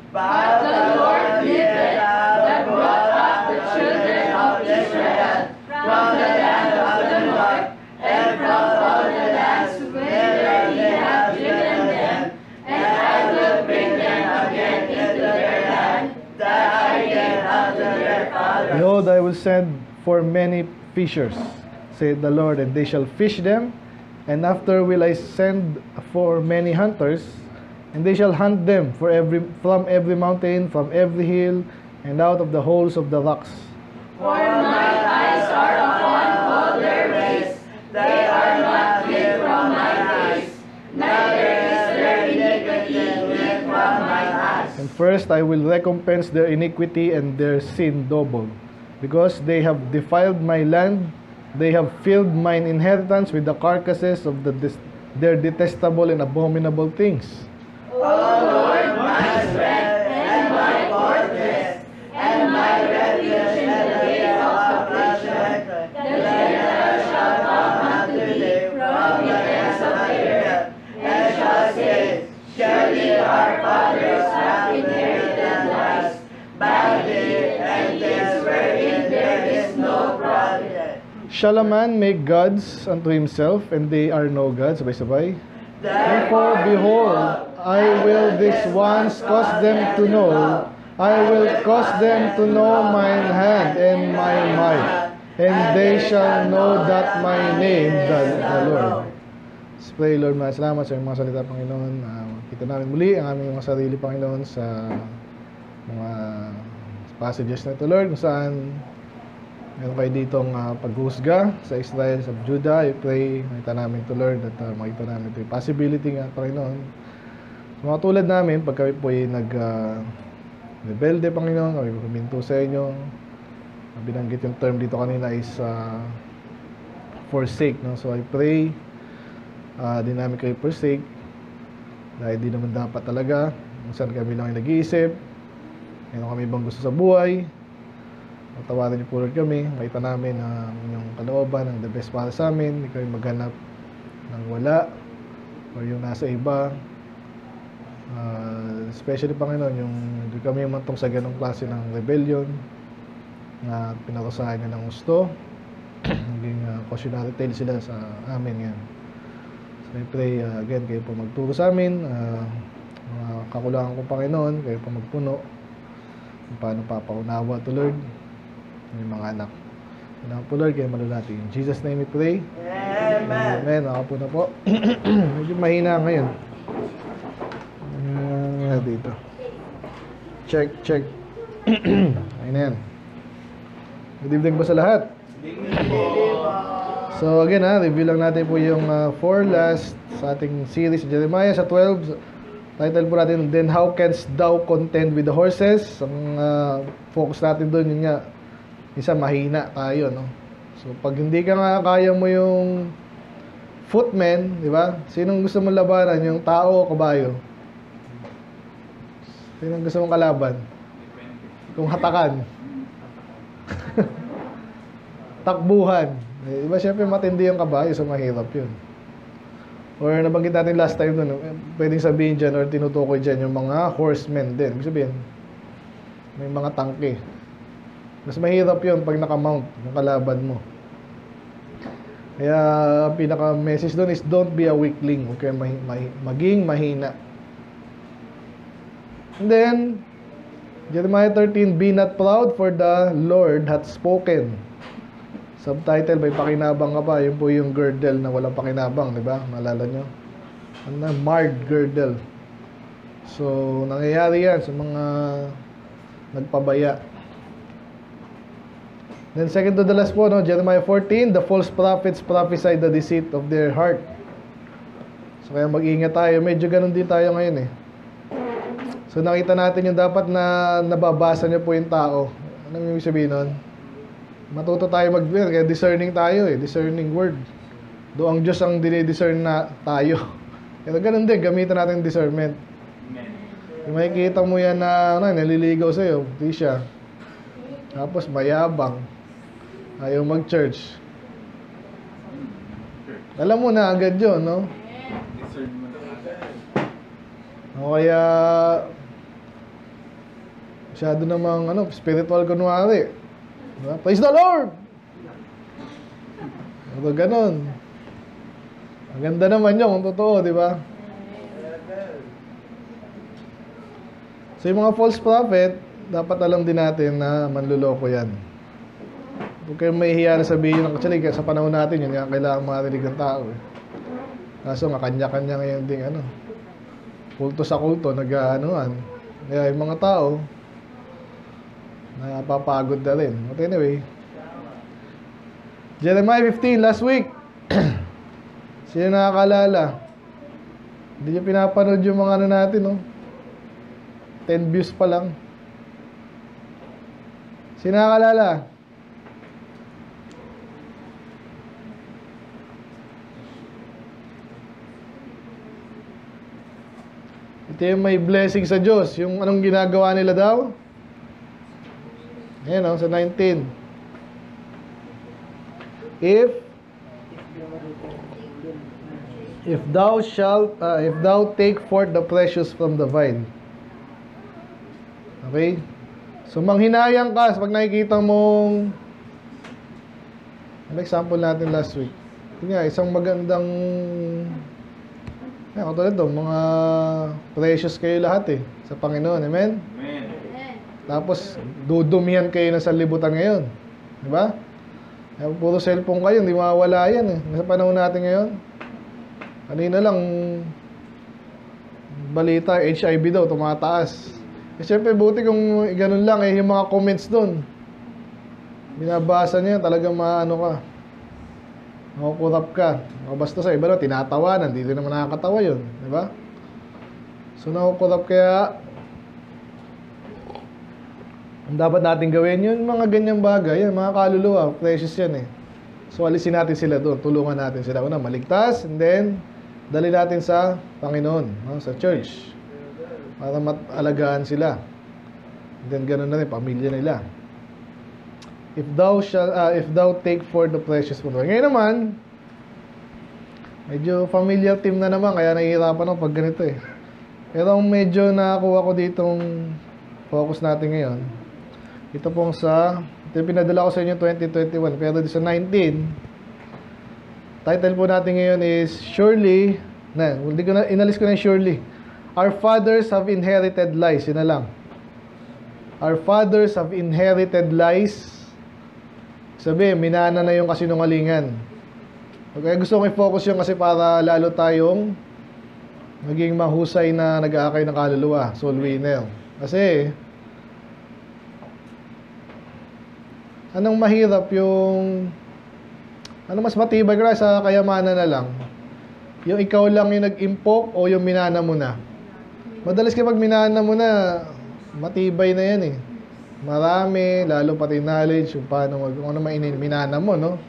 But the Lord liveth, that brought up the children of Israel from the land of the north, and from all the lands whither he hath driven them, and I will bring them again into their land, that I gave unto their fathers. Behold, I will send for many fishers, saith the Lord, and they shall fish them. And after will I send for many hunters, and they shall hunt them from every mountain, from every hill, and out of the holes of the rocks. For my eyes are upon all their ways, they are not hid from my face, neither is their iniquity hid from my eyes. And first I will recompense their iniquity and their sin double, because they have defiled my land, they have filled mine inheritance with the carcasses of their detestable and abominable things. O Lord, my strength and my fortress, and my refuge in the day of affliction, the Gentiles shall come unto thee from the ends of the earth, and shall say, surely our fathers have inherited lies, bounty, and things wherein there is no profit. Shall a man make gods unto himself, and they are no gods? Sabay-sabay. Therefore, behold, I will these ones cause them to know, I will cause them to know mine hand and my might, and they shall know that my name, the Lord. Let's pray, Lord, salamat sa iyong mga salita, Panginoon. Kita namin muli ang aming mga sarili, Panginoon, sa mga passages na ito, Lord, kung saan meron kayo ditong paghuhusga sa Israel, sa Judah. I pray, makita namin ito, Lord, at makita namin ito yung possibility nga, Panginoon. Sa mga tulad namin, pag kami po ay rebelde, Panginoon, kami puminto sa inyo. Binanggit yung term dito kanina is forsake, no? So I pray, di namin kayo forsake, dahil di naman dapat talaga, kung saan kami lang ay nag-iisip, meron kami ibang gusto sa buhay. Tawarin niyo po Lord kami, makita namin ang inyong kalooban, ang the best para sa amin, hindi kami maghanap ng wala o yung nasa iba. Especially, Panginoon, yung hindi kami mantong sa ganong klase ng rebellion na pinarusahan niya ng gusto. Naging cautionary tale sila sa amin yan. So I pray again, kayo po magturo sa amin, mga kakulangan ko, Panginoon, kayo po magpuno kung paano papaunawa to Lord ng mga anak. Salamat po Lord, kayo malulati. In Jesus' name we pray. Amen. Amen. Ako po na po. Medyo mahina ngayon. Dito. Check. Ayun na yan. Good evening po sa lahat. So again, review lang natin po yung 4 last sa ating series Jeremiah sa 12. Title po natin, Then How Canst Thou Contend with the Horses? Ang focus natin doon, yun nga, isa mahina tayo, no? So pag hindi ka nga kaya mo yung footman, di ba? Sinong gusto mong labanan? Yung tao o kabayo? Sinong gusto mong kalaban? Kung hatakan. Takbuhan. Di ba, syempre matindi yung kabayo, so mahirap yun. Or nabanggit natin last time doon, pwedeng sabihin dyan or tinutukoy dyan yung mga horsemen din. Ibig sabihin, may mga tangke. Mas mahirap yun pag nakamount yung kalaban mo. Kaya pinaka-message doon is don't be a weakling. Okay, maging mahina. And then, Jeremiah 13, Be not proud, for the Lord hath spoken. Subtitle, may pakinabang ka pa. Yun po yung girdle na walang pakinabang, di ba? Naalala nyo? Ano na? Marred girdle. So, nangyayari yan sa mga nagpabaya. Then second to the last po, no? Jeremiah 14, the false prophets prophesied the deceit of their heart. So, kaya mag-ingat tayo. Medyo ganun din tayo ngayon eh. So, nakita natin yung dapat na nababasa niyo po yung tao. Anong ibig sabihin nun? Matuto tayo mag-bear, kaya discerning tayo eh, discerning word. Do ang Diyos ang dinidiscern na tayo. Kaya ganun din, gamitan natin discernment. Kung makikita mo yan na naliligaw sa'yo, di siya. Tapos mayabang, ayaw mag-church. Alam mo na agad yun, no? O kaya Masyado namang spiritual kunwari. Diba? Praise the Lord! Ito ganon. Ang ganda naman yun kung totoo, di ba? So yung mga false prophet, dapat alam din natin na manluloko yan. Huwag kayong mahihiya na sabihin ng actually, sa panahon natin, yun nga kailangan marinig ng tao. Kaso nga, kanya-kanya ngayon ding kulto sa kulto, nag-aanoan. Kaya yung mga tao, napapagod na rin. But anyway, Jeremiah 15, last week. Sino nakakalala? Hindi nyo pinapanood yung mga natin, no? 10 views pa lang. Sino nakakalala? Ito yung may blessing sa Diyos. Yung anong ginagawa nila daw? Ayan, sa 19. If thou take forth the precious from the vine. Okay? So manghinayang ka pag nakikita mong example natin last week. Yun nga, isang magandang katulad ito, mga precious kayo lahat sa Panginoon. Amen? Amen. Tapos dudumihan kayo na sa libutan ngayon. Di ba? Puro cellphone kayo, hindi mawawala yan Sa panahon natin ngayon. Kanina lang balita, HIV daw tumataas. Siyempre buti kung ganun lang yung mga comments doon. Binabasa niya, talagang maano ka. Makukurap ka. Basta sa iba na tinatawanan, hindi naman nakakatawa yun, di ba? So nakukurap, kaya ang dapat natin gawin yun, mga ganyang bagay, yan, mga kaluluwa, precious yan So alisin natin sila doon, tulungan natin sila una maligtas, and then dali natin sa Panginoon, sa church, para matalagaan sila. And then ganoon na rin pamilya nila. If thou take forth the precious from the vine. Ngayon naman, medyo familiar team na naman, kaya nahihirapan ako pag ganito Pero medyo nakakuha ko ditong focus natin ngayon. Ito pong ito yung pinadala ko sa inyo 2021, pero sa 19, title po natin ngayon is Surely, inalis ko na surely. Our fathers have inherited lies. Yun na lang. Our fathers have inherited lies. Sabi, minana na yung kasinungalingan. Okay, gusto kong i-focus yun kasi para lalo tayong maging mahusay na nag-aakay ng kaluluwa, soul winner. Kasi anong mahirap yung mas matibay ka sa kayamanan na lang? Yung ikaw lang yung nag-impok o yung minana mo na? Madalas kapag minana mo na, matibay na yan Marami, lalo pati knowledge yung paano kung ano minana mo, no?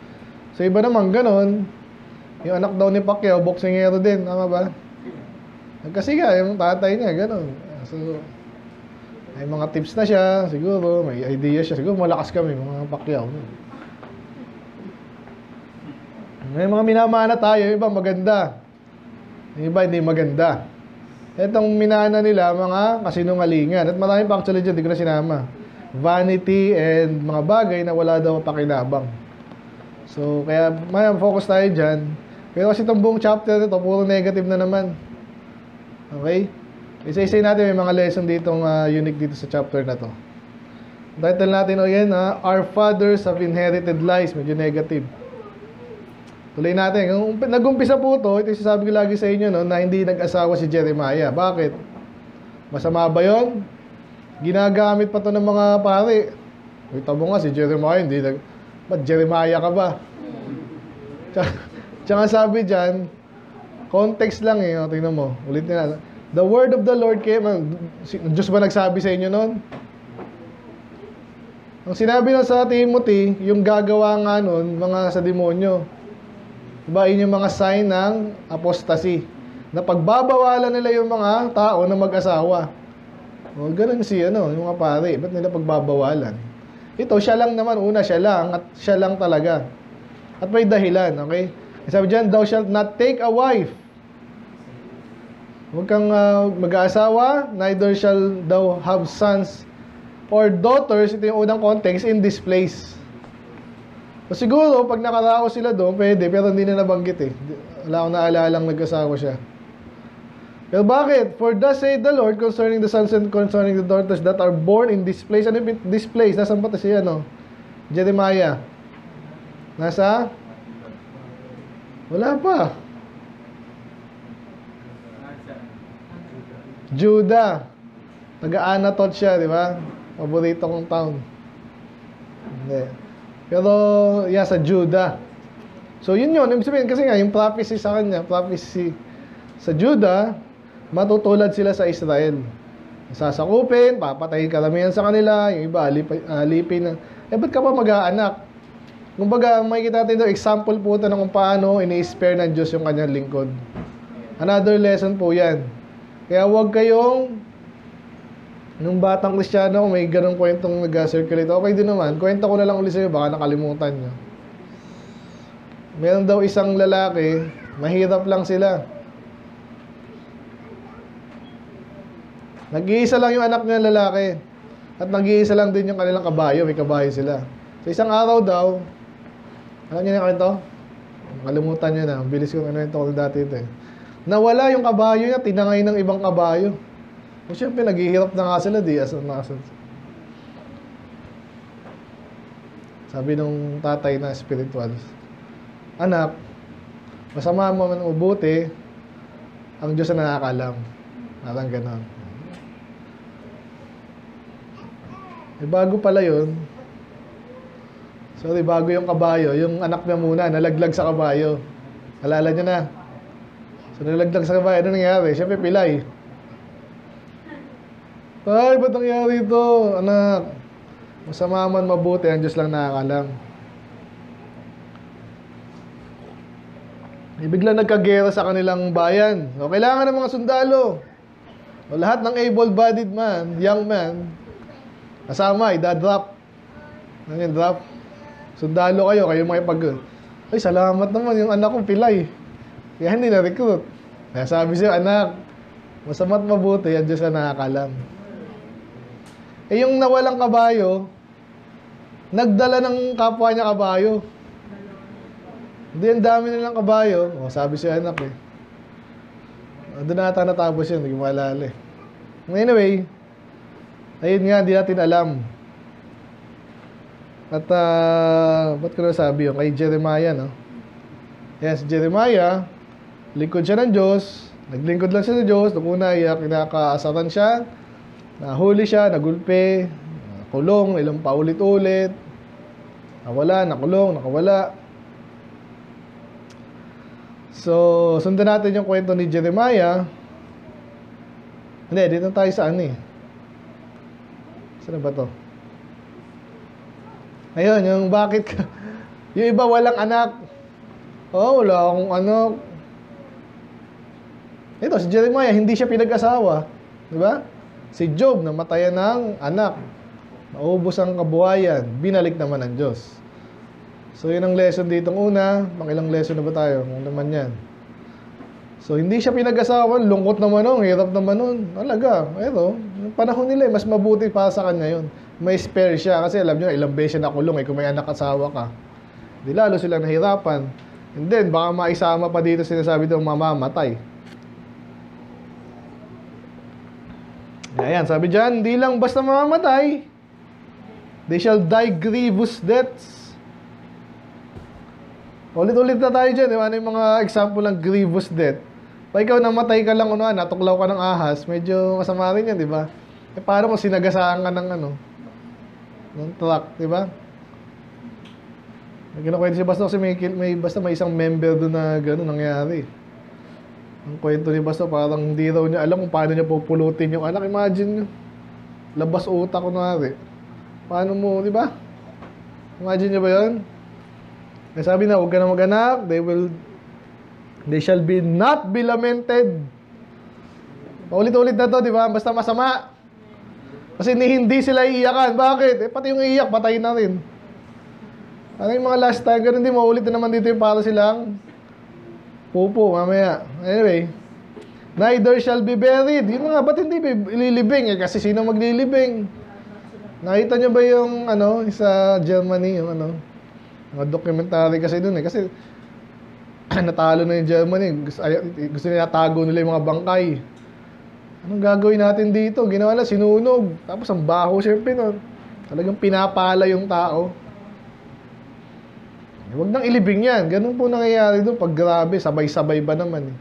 So iba naman ganon. Yung anak daw ni Pacquiao, boksingero din, tama ba? Kasi yung tatay niya, ganon. So may mga tips na siya, siguro, may idea siya, siguro malakas kami, mga Pacquiao. May mga minamana tayo, yung iba maganda. Yung iba hindi maganda. Itong minana nila, mga kasinungalingan. At marami pa actually dyan, di ko na sinama. Vanity and mga bagay na wala daw pakinabang. So, kaya may focus tayo dyan. Pero kasi itong buong chapter ito, puro negative na naman. Okay? Isa-isay natin, may mga lesson ditong unique dito sa chapter na to. Title natin yan, Our fathers have inherited lies. Medyo negative. Tuloy natin. Kung nag-umpisa po ito, ito sasabi ko lagi sa inyo, na hindi nag-asawa si Jeremiah. Bakit? Masama ba yun? Ginagamit pa to ng mga pare. Kita mo nga si Jeremiah, ba't Jeremiah ka ba? Tsaka sabi dyan, context lang tingnan mo, ulit nila. The word of the Lord came, Diyos ba nagsabi sa inyo nun? Ang sinabi na sa Timothy, yung gagawa nga nun, mga sa demonyo. Diba, yun yung mga sign ng apostasy. Na pagbabawalan nila yung mga tao na mag-asawa. O, ganun yung mga pare. Ba't nila pagbabawalan? Ito, siya lang naman. Una, siya lang. At siya lang talaga. At may dahilan, okay? Sabi dyan, thou shalt not take a wife. Huwag kang mag-aasawa, neither shall thou have sons or daughters, ito yung unang context, in this place. So, siguro, pag nakarao sila doon, pwede, pero hindi na nabanggit eh. Wala akong naalalang nag-asawa siya. Pero bakit? For thus saith the Lord concerning the sons and concerning the daughters that are born in this place. Ano yung this place? Nasaan ba ito siya, no? Jeremiah. Nasa? Wala pa. Judah. Taga-Anatot siya, di ba? Paborito kong town. Hindi. Pero, yeah, sa Judah. So, yun yun. Ibig sabihin, kasi nga, yung prophecy sa kanya, prophecy sa Judah, matutulad sila sa Israel. Sasakupin, papatayin karamihan sa kanila, yung iba, alipin na. Ba't ka pa mag-aanak? Kumbaga, makikita natin ito, example po ito ng kung paano ini-spare ng Diyos yung kanyang lingkod. Another lesson po yan. Kaya huwag kayong, nung batang Kristiyano, may ganong kwentong nag-circulate. Okay din naman, kwento ko na lang ulit sa'yo, baka nakalimutan nyo. Meron daw isang lalaki, mahirap lang sila. Nag-iisa lang yung anak niya lalaki. At nag-iisa lang din yung kanilang kabayo. May kabayo sila. So, isang araw daw, alam niyo na kwento? Kalimutan niyo na. Bilis kong ano yung tungkol dati ito eh. Nawala yung kabayo niya, tinangay ng ibang kabayo. So, syempre, naghihirap na nga sila. Sabi nung tatay na spiritual, anak, masama mo man mabuti, ang Diyos na nakakalam. Parang ganon. Bago pala yun. Sorry, bago yung kabayo. Yung anak niya muna, nalaglag sa kabayo. Alala niyo na. So, nalaglag sa kabayo. Ano nangyari? Siyempre, pilay. Ay, ba't nangyari ito? Anak, masama man mabuti, ang Diyos lang nakakalam. Biglang nagkagera sa kanilang bayan. So, kailangan ng mga sundalo. O, lahat ng able-bodied man, young man, kasama, idadrop. Ano yung drop? Sundalo kayo makipag... Ay, salamat naman, yung anak ko pilay. Kaya hindi na-recruit. Kaya sabi siya, anak, masama't mabuti, ang Diyos na nakakalam. Yung nawalang kabayo, nagdala ng kapwa niya kabayo. Hindi, ang dami nilang kabayo. O, sabi siya, anak eh. Doon na ata natapos yun, hindi ko maalala eh. Anyway, ayun nga, hindi natin alam. At, ba't ko na sabi yun? Kay Jeremiah, no? Yan, si Jeremiah, lingkod siya ng Diyos. Naglingkod lang siya ng Diyos. Noong una, kinakaasaran siya. Nahuli siya, nagulpe, kulong, ilang paulit-ulit. Nawala, nakulong, nakawala. So, sundan natin yung kwento ni Jeremiah. Hindi, dito tayo sa ano eh. Saan ba to? Ayun, yung bakit yung iba walang anak. Oh, wala akong anak. Ito, si Jeremiah, hindi siya pinag-asawa. Diba? Si Job, namatayan ng anak. Naubos ang kabuhayan. Binalik naman ng Diyos. So, yun ang lesson dito. Una, pang ilang lesson na ba tayo? Kung naman yan. So, hindi siya pinag-asawa. Lungkot naman nun. Hirap naman nun. Talaga. Ito, yung panahon nila, mas mabuti para sa kanya yun. May spare siya. Kasi alam nyo, ilang beses siya nakulong. Kung may anak-asawa ka. Di lalo silang nahirapan. And then, baka maisama pa dito sinasabi itong mamamatay. Ayan, sabi dyan, hindi lang basta mamamatay. They shall die grievous deaths. Ulit-ulit na tayo dyan. Ano yung mga example ng grievous death? Pa ikaw namatay ka lang, natuklaw ka ng ahas, medyo masama rin yan, di ba? Paano kung sinagasaan ka ng ng truck, di ba? Kinukwento si Basto kasi may isang member doon na gano'n nangyari. Ang kwento ni Basto parang hindi raw niya alam kung paano niya pupulutin yung anak. Imagine nyo, labas utak kunwari. Paano mo, di ba? Imagine nyo ba yun? Kaya sabi na, huwag ka na mag-anak, they shall not be lamented. Paulit-ulit na to, di ba? Basta masama. Kasi hindi sila iiyakan. Bakit? Pati yung iiyak, patay na rin. Ano yung mga last time, ganun din, maulit na naman dito yung para silang pupo, mamaya. Anyway, neither shall be buried. Yun nga, ba't hindi ililibing? Kasi sino maglilibing? Nakita nyo ba yung ano, sa Germany, yung ano, mga documentary kasi dun eh. Kasi natalo na yung Germany. Gusto nila tago nila yung mga bangkay. Anong gagawin natin dito? Ginawa na, sinunog. Tapos ang baho syempre no. Talagang pinapala yung tao. Huwag nang ilibing yan. Ganun po nangyayari doon. Pag grabe, sabay-sabay ba naman eh.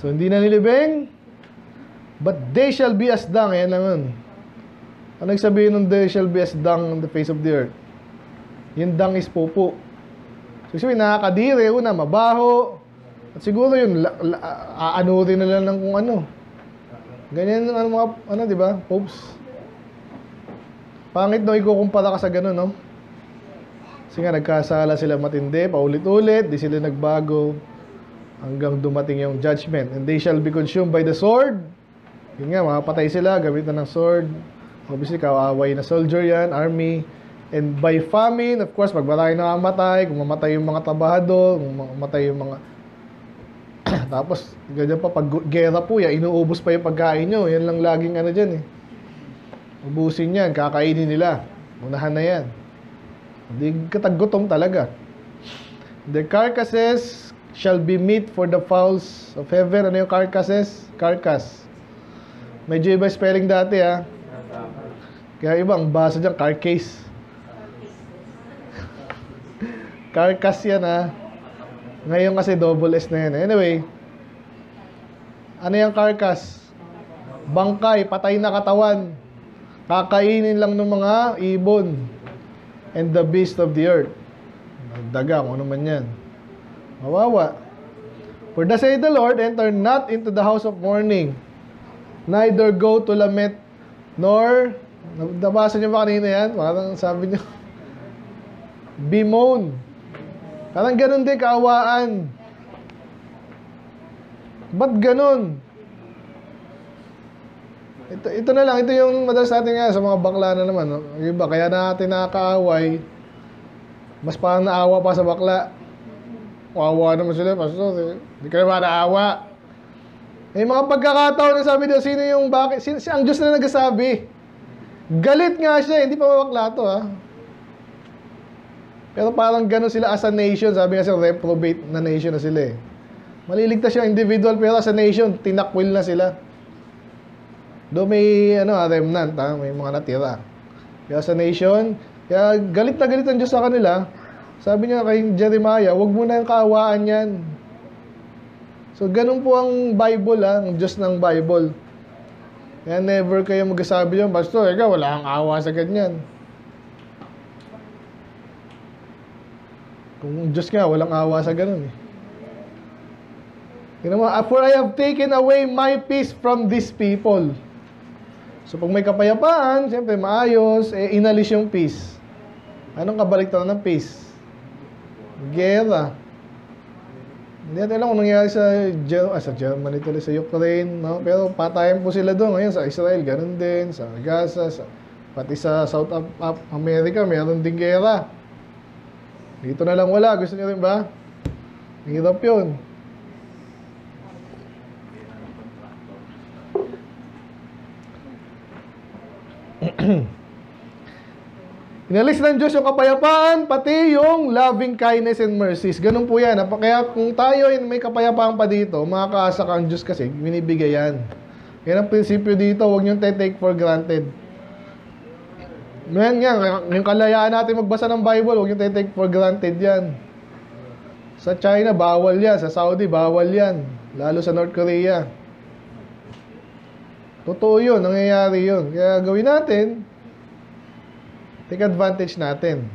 So hindi na nilibing. But they shall be as dung. Ayan naman. Ano sabihin ng they shall be as dung on the face of the earth? Yung dung is pupo. So sabihin, nakakadiri. Una, mabaho. At siguro yun, aanurin na lang ng kung ano. Ganyan ang mga, ano, di ba? Popes. Pangit no, ikukumpara ka sa ganun, no? Kasi nga, nagkasala sila matindi, paulit-ulit, di sila nagbago, hanggang dumating yung judgment. And they shall be consumed by the sword. Yun nga, makapatay sila, gamitan ng sword. Obviously, kawaaway na soldier yan, army. And by famine, of course, pag marami nakamatay, kung mamatay yung mga trabahador, kung mamatay yung mga tapos, ganyan pa, pag gera po yan, inuubos pa yung pagkain nyo. Yan lang laging ano dyan eh. Ubusin yan, kakainin nila. Unahan na yan. Hindi kataggutom talaga. The carcasses shall be meat for the fowls of heaven. Ano yung carcasses? Carcass. Medyo iba spelling dati ha. Kaya ibang basa dyan, carcase. Carcass yan ha. Ngayon kasi double S na yan. Anyway, ano yung carcass? Bangkay, patay na katawan. Kakainin lang ng mga ibon. And the beast of the earth. Daga, kung ano man yan. Mawawa. For thus saith the Lord, enter not into the house of mourning, neither go to lament, nor, nabasa niyo ba kanina yan? Parang sabi niyo, bemoan. Parang ganun din, kaawaan. Ba't ganun? Ito na lang, ito yung madalas natin nga sa mga bakla na naman. No? Iba, kaya natin nakakaaway, mas parang naawa pa sa bakla. Wawa naman sila, pastor. Hindi ka naman naawa. May mga pagkakataon na sabi doon, sino yung bakit? Ang Diyos na nagsasabi. Galit nga siya, hindi pa mabakla to ha. Pero parang gano'n sila as a nation. Sabi nga sila, reprobate na nation na sila eh. Maliligtas yung individual, pero as a nation, tinakwil na sila. Doon may remnant, ha? May mga natira. Kaya as a nation, kaya galit na galit ang Diyos sa kanila. Sabi niya kay Jeremiah, huwag mo na yung kaawaan yan. So, ganun po ang Bible, ha? Ang Diyos ng Bible. Kaya never kayo magsasabi yun, pastor, ikaw, wala kang awa sa ganyan. Kung Diyos nga, walang awa sa ganun eh. For I have taken away my peace from these people. So pag may kapayapaan, siyempre maayos, inalis yung peace. Anong kabaliktaran ng peace? Gera. Hindi natin alam kung nangyari sa Germany tuloy, sa Ukraine, no? Pero patayan po sila doon. Ngayon sa Israel, ganun din. Sa Gaza, pati sa South America, meron din gera. Dito na lang wala. Gusto niyo rin ba? Hirap yun. Inalis ng Diyos yung kapayapaan, pati yung loving kindness and mercies. Ganun po yan. Kaya kung tayo may kapayapaan pa dito, makakaasa ka ang Diyos kasi, binibigay yan. Yan ang prinsipyo dito. Huwag nyo take for granted. Yan nga, yung kalayaan natin magbasa ng Bible, huwag yung take for granted yan. Sa China, bawal yan. Sa Saudi, bawal yan. Lalo sa North Korea. Totoo yun, nangyayari yun. Kaya gawin natin, take advantage natin.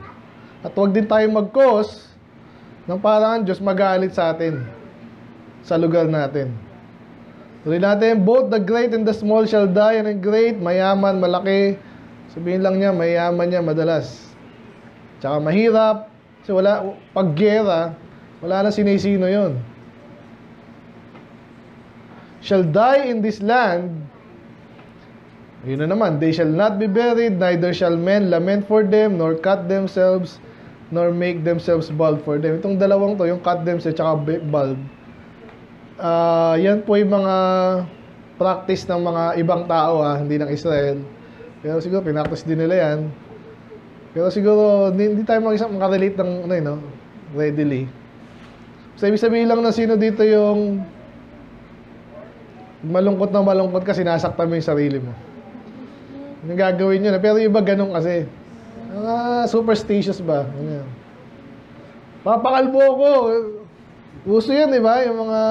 At huwag din tayo mag-cause ng parang Diyos magalit sa atin sa lugar natin. Tuloy natin, both the great and the small shall die, and the great, mayaman, malaki. Sabihin lang niya, mayaman niya madalas. Tsaka mahirap. Kasi pag gera, wala na sinisino yun. Shall die in this land. Yun na naman, they shall not be buried, neither shall men lament for them, nor cut themselves, nor make themselves bald for them. Itong dalawang to, yung cut themselves, tsaka bald. Yan po yung mga practice ng mga ibang tao, hindi ng Israel. Pero siguro pinractice din nila yan. Pero siguro hindi tayo makarelate ng readily. So ibig sabihin lang na sino dito yung malungkot na malungkot ka, sinasaktan mo yung sarili mo. Yung gagawin nyo na. Pero iba ganun kasi. Superstitious ba? Ano? Papakalbo ko. Uso yan, di ba? Yung mga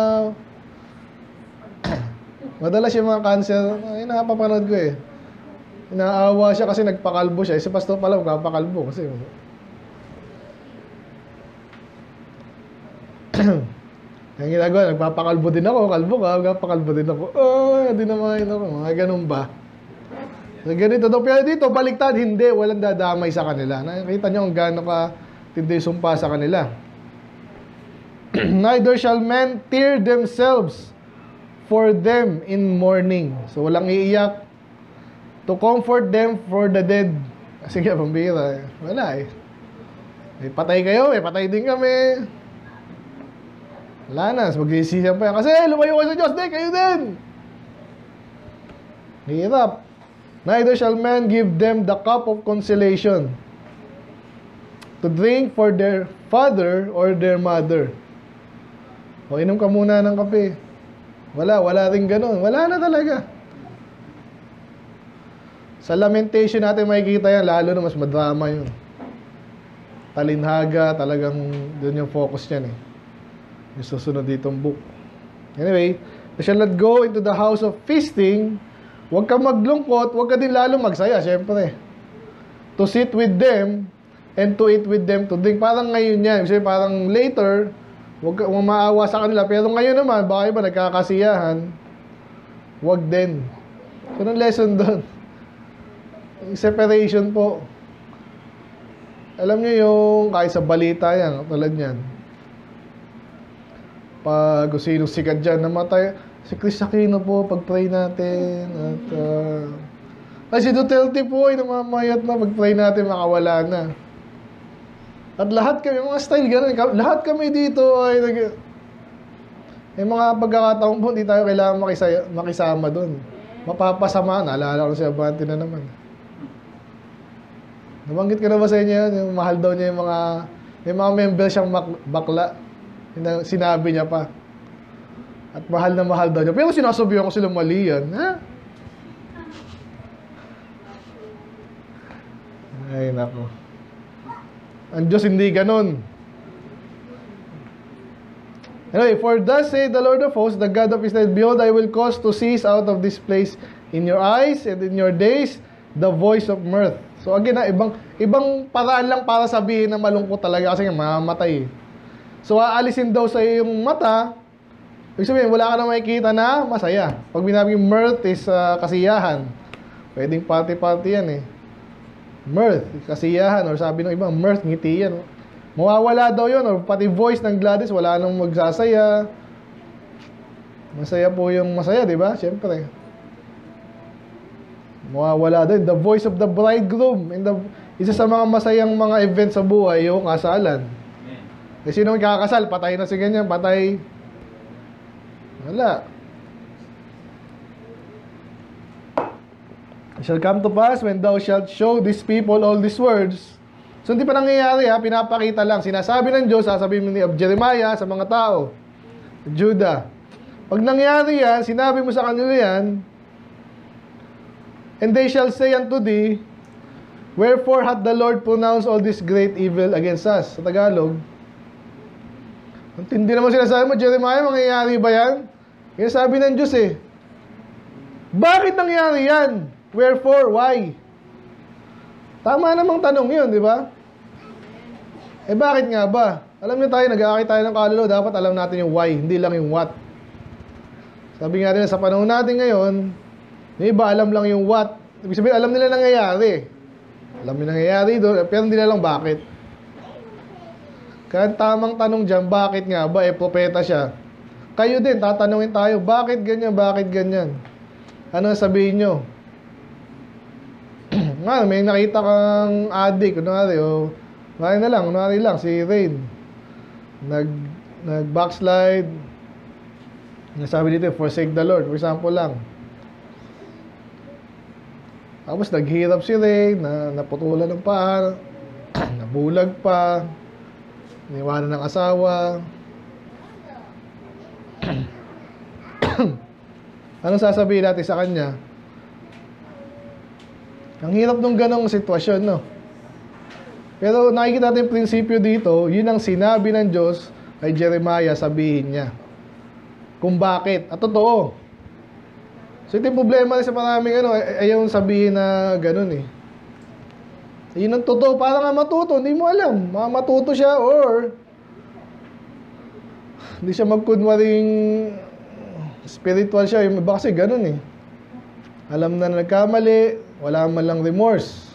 madalas yung mga cancer, nakapapanood ko eh. Inaawa siya kasi nagpakalbo siya. Si pastor pala magpapakalbo kasi ang ginagawa, nagpapakalbo din ako. Kalbo ka, nagpapakalbo din ako. Di naman ako. Mga ganun ba? So, ganito daw. Pero dito, baliktad, hindi. Walang dadamay sa kanila. Nakikita nyo kung gaano ka tindi sumpa sa kanila. Neither shall men tear themselves for them in mourning. So, walang iiyak. To comfort them for the dead. Sige, pambira. Wala eh. May patay kayo, may patay din kami. Wala na, mag-iisisyan pa yan. Kasi lumayo kayo sa Diyos, kayo din. Hirap. Neither shall man give them the cup of consolation to drink for their father or their mother. O, inom ka muna ng kape. Wala rin ganun. Wala na talaga. Sa lamentation natin makikita yan, lalo na mas madrama yun. Talinhaga, talagang doon yung focus niyan eh. Yung susunod ditong book. Anyway, they shall not go into the house of feasting. Huwag ka maglungkot, huwag ka din lalo magsaya, syempre. To sit with them and to eat with them, to drink. Parang ngayon yan. Kasi parang later, huwag ka maawa sa kanila. Pero ngayon naman, baka iba nagkakasiyahan, huwag din. So, anong lesson doon? Separation po. Alam niyo yung kahit sa balita yan, tulad yan. Pag sinong sikat dyan, namatay. Si Chris Aquino po, pag-pray natin. At si Duterte po ay namamayat na, pag-pray natin, makawala na. At lahat kami, mga style ganun, lahat kami dito ay may mga pagkakataon po, hindi tayo kailangan makisama doon. Mapapasama, naalala ko si Abante na naman. Nabanggit ko na ba sa inyo yun? Yung mahal daw niya yung mga member siyang bakla. Sinabi niya pa. At mahal na mahal daw niya. Pero sinasabihan ko sila mali yan. Ha? Ay, nako. Ang Diyos hindi ganun. Anyway, for thus say the Lord of hosts, the God of Israel, behold, I will cause to cease out of this place in your eyes and in your days the voice of mirth. So again, ibang paraan lang para sabihin na malungkot talaga kasi mamamatay. So aalisin daw sa iyong mata, ibig sabihin, wala ka na makikita na masaya. Pag binabing mirth is kasiyahan. Pwedeng party-party yan eh. Mirth, kasiyahan, or sabi ng ibang, mirth, ngiti yan. Mawawala daw yun, or pati voice ng Gladys, wala nang magsasaya. Masaya po yung masaya, di ba? Siyempre. Mawawala din. The voice of the bridegroom. Isa sa mga masayang mga event sa buhay, yung kasalan. Eh, sino magkakasal? Patay na si ganyan, patay. Wala. It shall come to pass when thou shalt show these people all these words. So, hindi pa nangyayari ha, pinapakita lang. Sinasabi ng Diyos, sasabihin ni Jeremiah sa mga tao, Judah. Pag nangyari yan, sinabi mo sa kanila yan, and they shall say unto thee, wherefore hath the Lord pronounced all this great evil against us? Sa Tagalog, hindi naman sinasabi mo, Jeremiah, mangyayari ba yan? Yan sabi ng Diyos eh. Bakit nangyari yan? Wherefore? Why? Tama namang tanong yun, di ba? Eh bakit nga ba? Alam niyo tayo, nag-aakit tayo ng kaluluwa, dapat alam natin yung why, hindi lang yung what. Sabi nga rin, sa panahon natin ngayon, yung iba alam lang yung what. Ibig sabihin, alam nila nangyayari. Alam nila nangyayari doon, pero hindi nila lang bakit. Kaya tamang tanong dyan, bakit nga ba? Eh, propeta siya. Kayo din, tatanungin tayo, bakit ganyan, bakit ganyan? Ano sabihin nyo? Nga, may nakita kang adik, kunwari, o, kunwari lang, si Rain. Nag-backslide. Nasabi dito, forsake the Lord. For example lang. Tapos naghirap si Ray, naputulan ng paa, nabulag pa, iniwanan ng asawa. Anong sasabihin natin sa kanya? Ang hirap nung ganong sitwasyon, no? Pero nakikita natin yung prinsipyo dito, yun ang sinabi ng Diyos kay Jeremiah, sabihin niya. Kung bakit. At totoo. So ito yung problema sa maraming ayaw sabihin na ganun eh. Yun ang totoo. Para nga matuto, hindi mo alam. Matuto siya or hindi siya magkunwaring spiritual siya. Yung iba kasi ganun eh. Alam na nagkamali, wala man lang remorse.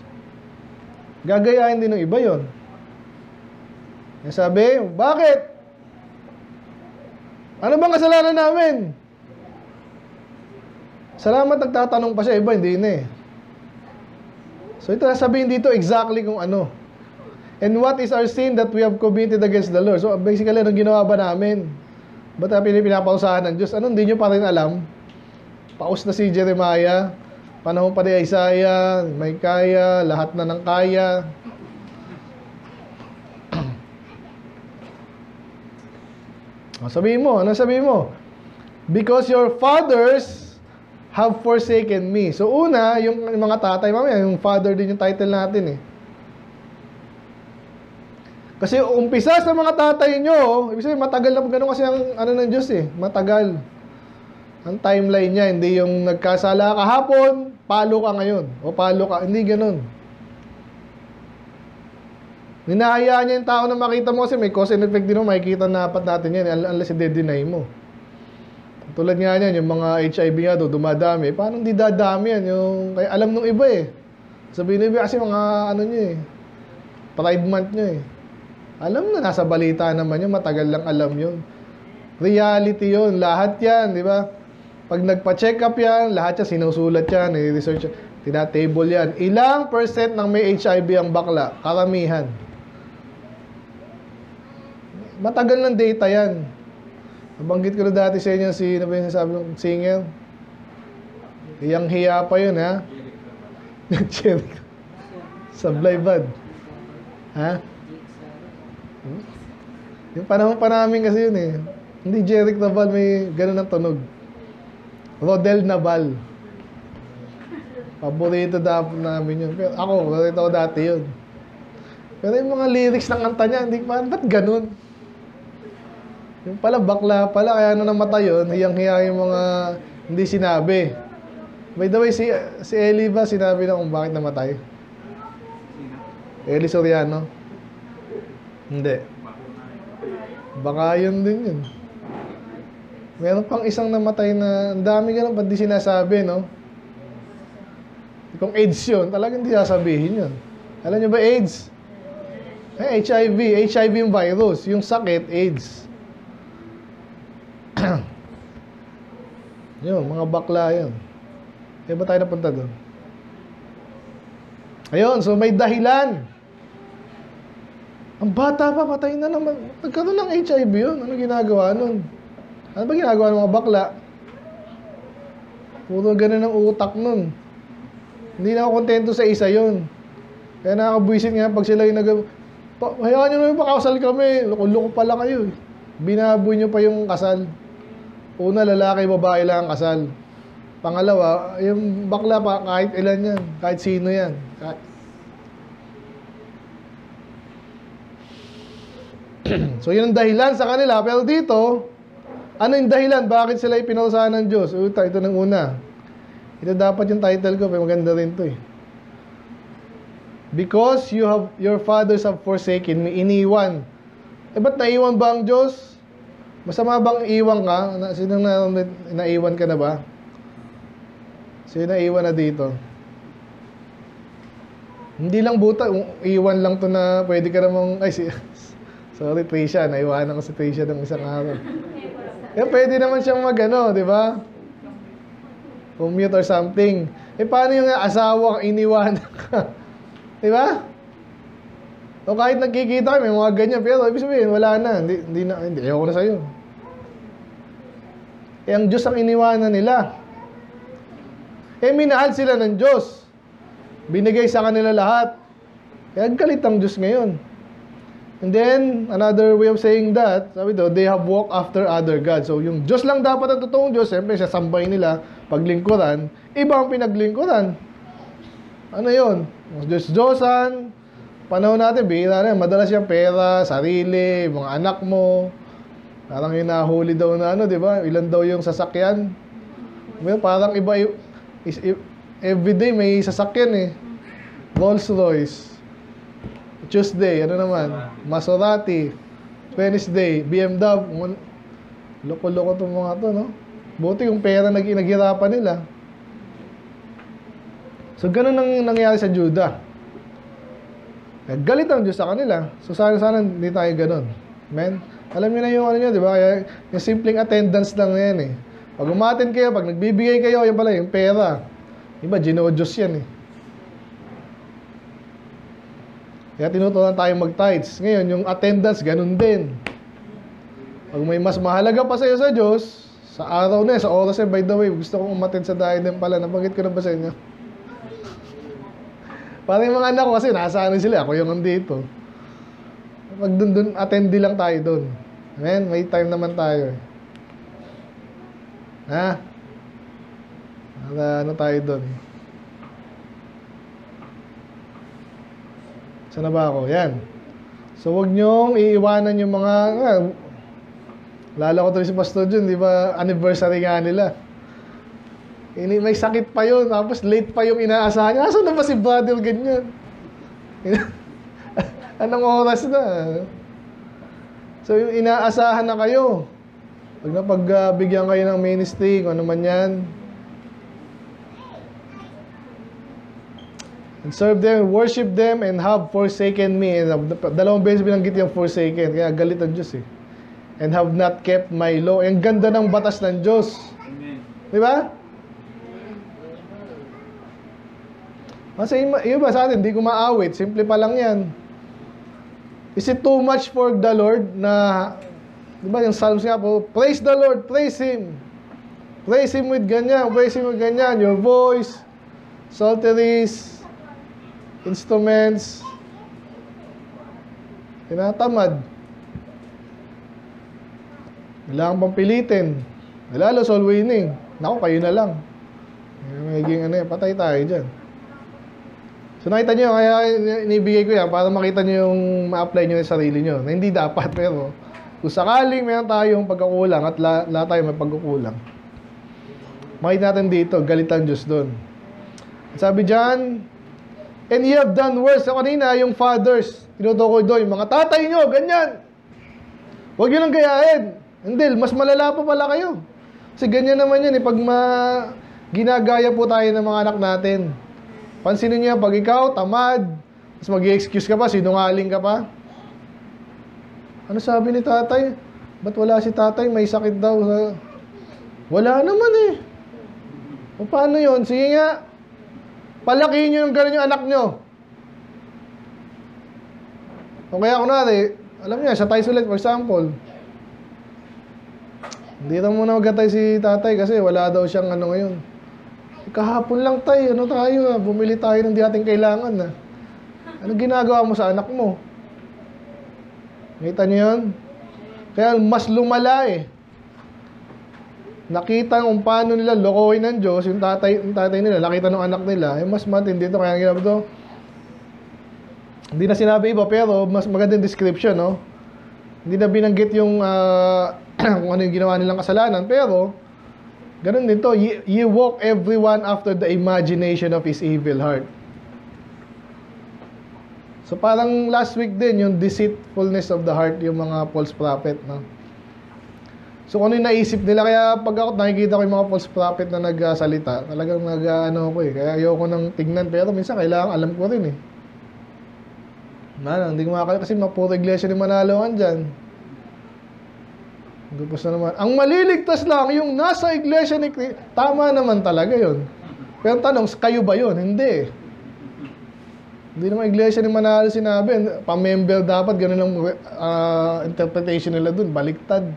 Gagayahin din ng iba yun. Sabi, bakit? Ano bang kasalanan namin? Salamat nagtatanong pa siya, iba hindi na eh. So ito sabihin dito exactly kung ano. And what is our sin that we have committed against the Lord? So basically, anong ginawa ba namin? Ba't pinapausahan ng Diyos? Ano, hindi nyo pa rin alam? Paus na si Jeremiah, panahon pa ni Isaiah, may kaya, lahat na ng kaya. Sabihin mo, ano sabihin mo? Because your fathers have forsaken me. So una, yung mga tatay, mamaya, yung father din yung title natin eh. Kasi umpisa sa mga tatay nyo, ibig sabihin, matagal na gano'n kasi ang ano ng Diyos eh, matagal. Ang timeline niya, hindi yung nagkasala kahapon, palo ka ngayon. O palo ka, hindi gano'n. Ninahayaan niya yung tao na makita mo kasi may cause and effect din mo, makikita na apat natin yan, unless i-deny mo. Tulad nga niyan, yung mga HIV nga do, dumadami. Paano hindi dadami yan? Kaya alam nung iba eh. Sabihin nung iba kasi mga ano nyo eh, Pride Month nyo eh. Alam na, nasa balita naman yun, matagal lang alam yun. Reality yun, lahat yan, di ba? Pag nagpa-check up yan, lahat yan, sinusulat yan, i-research yan, tinatable yan. Ilang percent ng may HIV ang bakla? Karamihan. Matagal ng data yan. Nabanggit ko na dati sa inyo si, ano ba yung sabi ng singer? Iyang hiya pa yun, ha? Jericho. Sablay bad. Ha? Yung panahon pa namin kasi yun eh. Hindi Jericho Naval, may ganun ang tunog. Rodel Naval. Paborito dapat namin yun. Pero ako, paborito ko dati yun. Pero yung mga lyrics ng kanta niya, hindi pa, ba't ganun? Yung pala, bakla pala, kaya namatay yun, hiyang-hiya yung mga hindi sinabi. By the way, si Eli ba sinabi na kung bakit namatay? Eli Soriano? Hindi. Baka yun din yun. Meron pang isang namatay na, ang dami ganun, ba't di sinasabi, no? Kung AIDS yun, talagang hindi sasabihin yun. Alam nyo ba AIDS? HIV yung virus. Yung sakit, AIDS. Yun, mga bakla yun. Kaya ba tayo napunta doon? Ayun, so may dahilan. Ang bata pa, patay na naman. Nagkaroon ng HIV yun. Ano ginagawa nun? Ano ba ginagawa ng mga bakla? Puro ganun ang utak nun. Hindi na ako kontento sa isa yun. Kaya nakakabwisit nga pag sila yung hayaan nyo naman pakasal kami. Loko-loko pala kayo. Binaboy nyo pa yung kasal. Una, lalaki, babae lang ang kasal. Pangalawa, yung bakla pa, kahit ilan yan. Kahit sino yan. So, yun ang dahilan sa kanila. Pero dito, ano yung dahilan? Bakit sila ipinausahan ng Diyos? Ito ng una. Ito dapat yung title ko. Pero maganda rin to eh. Because your fathers have forsaken me, iniwan. Ba't naiwan ba ang Diyos? Masama bang iwan ka? Sino naiwan ka na ba? Sino naiwan na dito? Hindi lang buta, iwan lang to na pwede ka namang, sorry Tricia, naiwanan ko si Tricia ng isang araw. Pwede naman siyang di ba? Commute or something. Paano yung asawa iniwanan ka? Di ba? O kahit nagkikita kami, may mga ganyan, pero ibig sabihin, wala na. Hindi ayoko na sa'yo. Ang Diyos ang iniwanan nila. Minahal sila ng Diyos. Binigay sa kanila lahat. Kaya galit ang Diyos ngayon. And then, another way of saying that, sabi do, they have walked after other gods. So, yung Diyos lang dapat ang totoong Diyos. Siyempre, sasambay nila, paglingkuran. Iba ang pinaglingkuran. Ano yun? Diyos-Diyosan. Panahon natin, bihira na. Madalas yung pera, sarili, mga anak mo. Parang yung nahuli daw na ano, di ba? Ilan daw yung sasakyan. Well, parang iba, everyday may sasakyan eh. Rolls Royce. Tuesday, ano naman? Maserati. Wednesday, BMW. Loko-loko itong mga to, no? Buti yung pera naghirapan nila. So, ganun ang nangyari sa Judah. Galit ang Diyos sa kanila. So, sana hindi tayo ganun. Amen? Alam niyo na yung ano nyo, di ba? Yung simpleng attendance lang yan eh. Pag umaten kayo, pag nagbibigay kayo, yan pala, yung pera. Iba, ginoo-Diyos yan eh. Kaya tinutunan tayo mag-tithes. Ngayon, yung attendance, ganun din. Pag may mas mahalaga pa sa'yo sa Diyos, sa araw na sa oras by the way, gusto kong umattend sa diadem pala. Nabanggit ko na ba sa inyo? Parang yung mga anak ko kasi, nasaan sila. Ako yung nandito. Pag dun, attendee lang tayo dun. Amen? May time naman tayo. Ha? Ano tayo dun? Saan na ba ako? Yan. So, huwag nyong iiwanan yung mga... lalo ko tuloy si Pastor Jun, di ba? Anniversary nga nila. May sakit pa yun. Tapos late pa yung inaasahan niya. Asan na ba si brother ganyan? Anong oras na? So, yung inaasahan na kayo. Pag napagbigyan kayo ng ministry, kung ano man yan, and serve them, worship them, and have forsaken me. And dalawang beses binanggit yung forsaken. Kaya galit ang Diyos eh. And have not kept my law. Ang ganda ng batas ng Diyos. Amen. Di ba? Kasi iba sa atin, hindi ko maawit. Simple pa lang yan. Is it too much for the Lord na, di ba yung Psalms nga po, praise the Lord, praise Him. Praise Him with ganyan, praise Him with ganyan. Your voice, psalteries, instruments, tinatamad. Kailangan pang pilitin. Lalo soul winning. Naku, kayo na lang. Magiging patay tayo dyan. So nakita nyo, kaya inibigay ko yan para makita nyo yung ma-apply nyo sa sarili nyo. Na hindi dapat, pero kung sakaling meron tayong pagkakulang at lahat tayo may pagkukulang, makita natin dito, galit ang Diyos doon. Sabi dyan, and ye have done worse. So kanina, yung fathers, tinutukoy doon, yung mga tatay nyo, ganyan. Huwag nyo lang gayahin. Hindi, mas malala pa pala kayo. Kasi ganyan naman yan, pag ginagaya po tayo ng mga anak natin. Pansinin niyo, pag ikaw, tamad, mas mag-i-excuse ka pa, sinungaling ka pa. Ano sabi ni tatay? Ba't wala si tatay? May sakit daw. Wala naman eh. O paano yun? Sige nga. Palakihin nyo yung gano'n yung anak nyo. O kaya kunwari, alam niya, sa tayo ulit, for example, hindi na muna magatay si tatay kasi wala daw siyang ano ngayon. Kahapon lang tayo, bumili tayo ng di ating kailangan na. Ano ginagawa mo sa anak mo? Nakita niyo yun? Kaya mas lumala eh. Nakita kung paano nila lokohin ng Diyos, yung tatay nila, nakita ng anak nila, mas matindi ito. Kaya ginagawa ito, hindi na sinabi iba, pero mas magandang description, no? Hindi na binanggit yung kung ano yung ginawa nilang kasalanan, pero ganun din to, ye walk everyone after the imagination of his evil heart. So parang last week din, yung deceitfulness of the heart, yung mga false prophet, no? So kung ano yung naisip nila, kaya pag ako nakikita ko yung mga false prophet na nagsalita, talagang ko eh, kaya ayoko nang tingnan, pero minsan kailangan alam ko rin eh. Hindi ko makakala kasi mga puro iglesia ni Manaloan dyan. Gupos na naman. Ang maliligtas lang yung nasa iglesia ni Cristo. Tama naman talaga yun. Pero ang tanong, kayo ba yun? Hindi. Hindi naman iglesia ni Manalo sinabi. Pa-member dapat, ganun ang interpretation nila dun. Baliktad.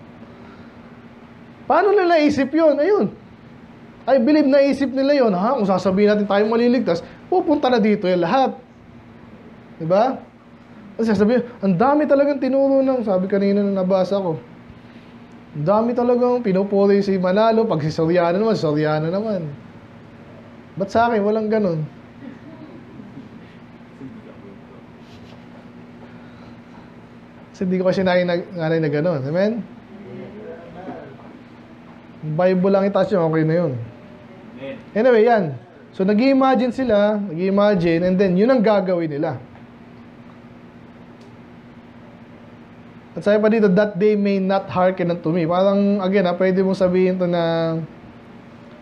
Paano nila naisip yun? Ayun. I believe naisip nila yon, ha? Kung sasabihin natin tayo maliligtas, pupunta na dito yung lahat. Diba? Kasi sasabihin, ang dami talagang tinuro ng, sabi kanina na nabasa ko, ang dami talagang pinupuri si Manalo, pag si Soriano naman, Soriano naman. Ba't sa akin, walang ganun? Kasi hindi ko kasi nanay na ganun. Amen? Bible lang itaas yun, okay na yun. Anyway, yan. So, nag-i-imagine sila, and then, yun ang gagawin nila. At sabi pa dito, that they may not hearken unto me. Parang, again, pwede mong sabihin to na,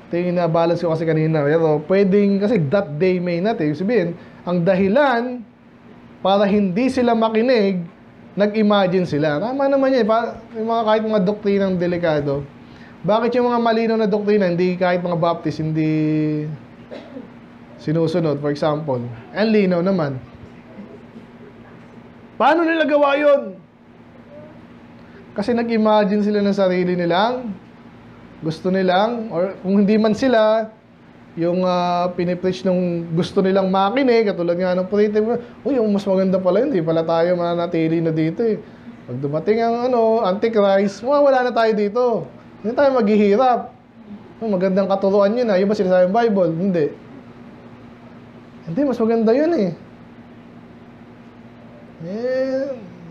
ito yung na-balance ko kasi kanina. Pero, pwedeng, kasi that they may not, Yung sabihin, ang dahilan, para hindi sila makinig, nag-imagine sila. Tama naman yan. Yung mga kahit mga doktrinang delikado. Bakit yung mga malinaw na doktrina, hindi kahit mga Baptist, hindi sinusunod, for example? Ang linaw naman. Paano nila gawa yun? Kasi nag-imagine sila ng sarili nilang, gusto nilang, or kung hindi man sila, yung pinipreach nung gusto nilang makinig, katulad nga ng puritan, uy, yung mas maganda pala yun, hindi pala tayo mananatili na dito eh. Pag dumating ang Antichrist, wala na tayo dito. Hindi tayo maghihirap. Magandang katuruan yun Yung ba sinasabi ng Bible? Hindi, mas maganda yun eh.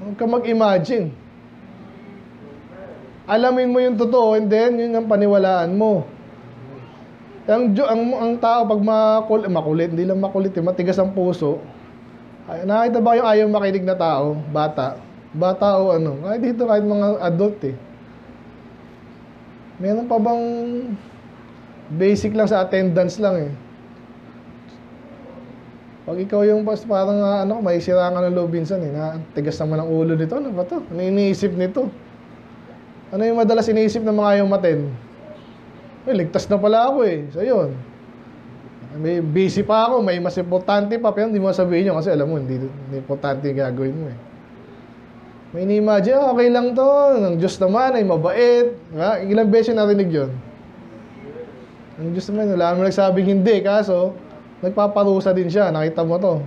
Huwag ka mag-imagine. Alamin mo yung totoo and then yun ang paniwalaan mo. Ang tao pag makulit, hindi lang makulit matigas ang puso. Nakita ba yung ayaw makinig na tao? Bata o ano? Kahit dito, kahit mga adult Meron pa bang basic lang sa attendance lang Pag ikaw yung parang may sira ka ng loob minsan tigas naman ang ulo nito. Ano ba to? Ano iniisip nito? Ano yung madalas iniisip ng mga ayaw maten? Ligtas na pala ako So yun. May busy pa ako, may mas importante pa, pero hindi mo sabihin yun kasi alam mo, hindi importante yung gagawin mo May ini-imagine, okay lang to. Ang Diyos naman ay mabait. Ilang beses narinig yun? Ang Diyos naman, wala naman nagsabing hindi. Kaso, nagpaparusa din siya. Nakita mo to.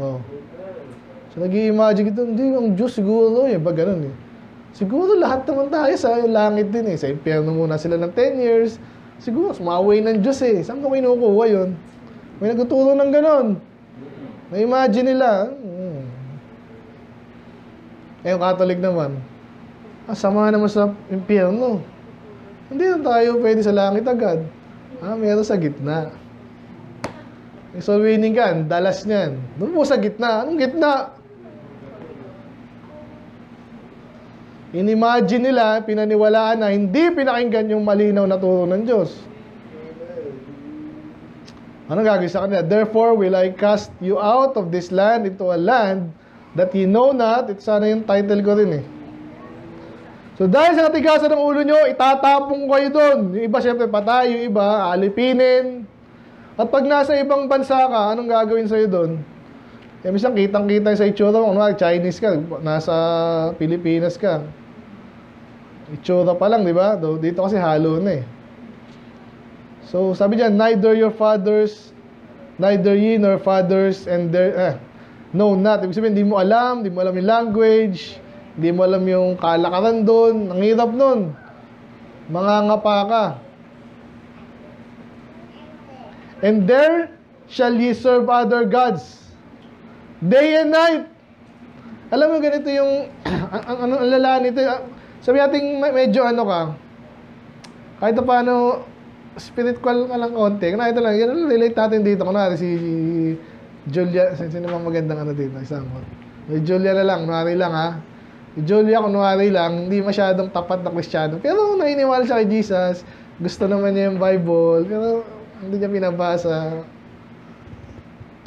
So, nag-i-imagine ito, hindi, ang Diyos siguro Pag ganun Siguro lahat naman tayo sa langit din Sa impyerno muna sila ng 10 years. Siguro, sumaway ng Diyos Saan mo kinukuha yun? May nagtuturo ng ganun. Na-imagine nila, yung Catholic naman, sama naman sa impyerno. Hindi na tayo pwede sa langit agad. Meron sa gitna. So winning ka, dalas niyan. Doon po sa gitna. Anong gitna? Inimagine nila, pinaniwalaan na hindi pinakinggan yung malinaw na turo ng Diyos. Anong gagawin sa kanila? Therefore will I cast you out of this land into a land that ye know not. Ito sana yung title ko rin So dahil sa katigasan ng ulo nyo, itatapong kayo doon. Yung iba syempre patay, yung iba alipinin. At pag nasa ibang bansa ka, anong gagawin sa'yo doon? Minsan kitang-kita sa itsura mo. Chinese ka, nasa Pilipinas ka. Itsura pa lang, di ba? Dito kasi halo na So sabi dyan, neither ye nor fathers and their know not. Ibig sabihin, hindi mo alam yung language, hindi mo alam yung kalakaran doon. Ang hirap nun. Mangangapa ka. And there shall ye serve other gods, day and night. Alam mo, ganito yung, ang lala nito. Sabi natin, medyo ka, kahit na paano, spiritual ka lang konti. Ito lang, yan relate natin dito. Kunwari si Julia, sino bang magandang dito? Example. Julia na lang, kunwari lang Si Julia, kunwari lang, hindi masyadong tapat na Kristiyano. Pero naniniwala siya kay Jesus. Gusto naman niya yung Bible. Pero hindi niya pinabasa.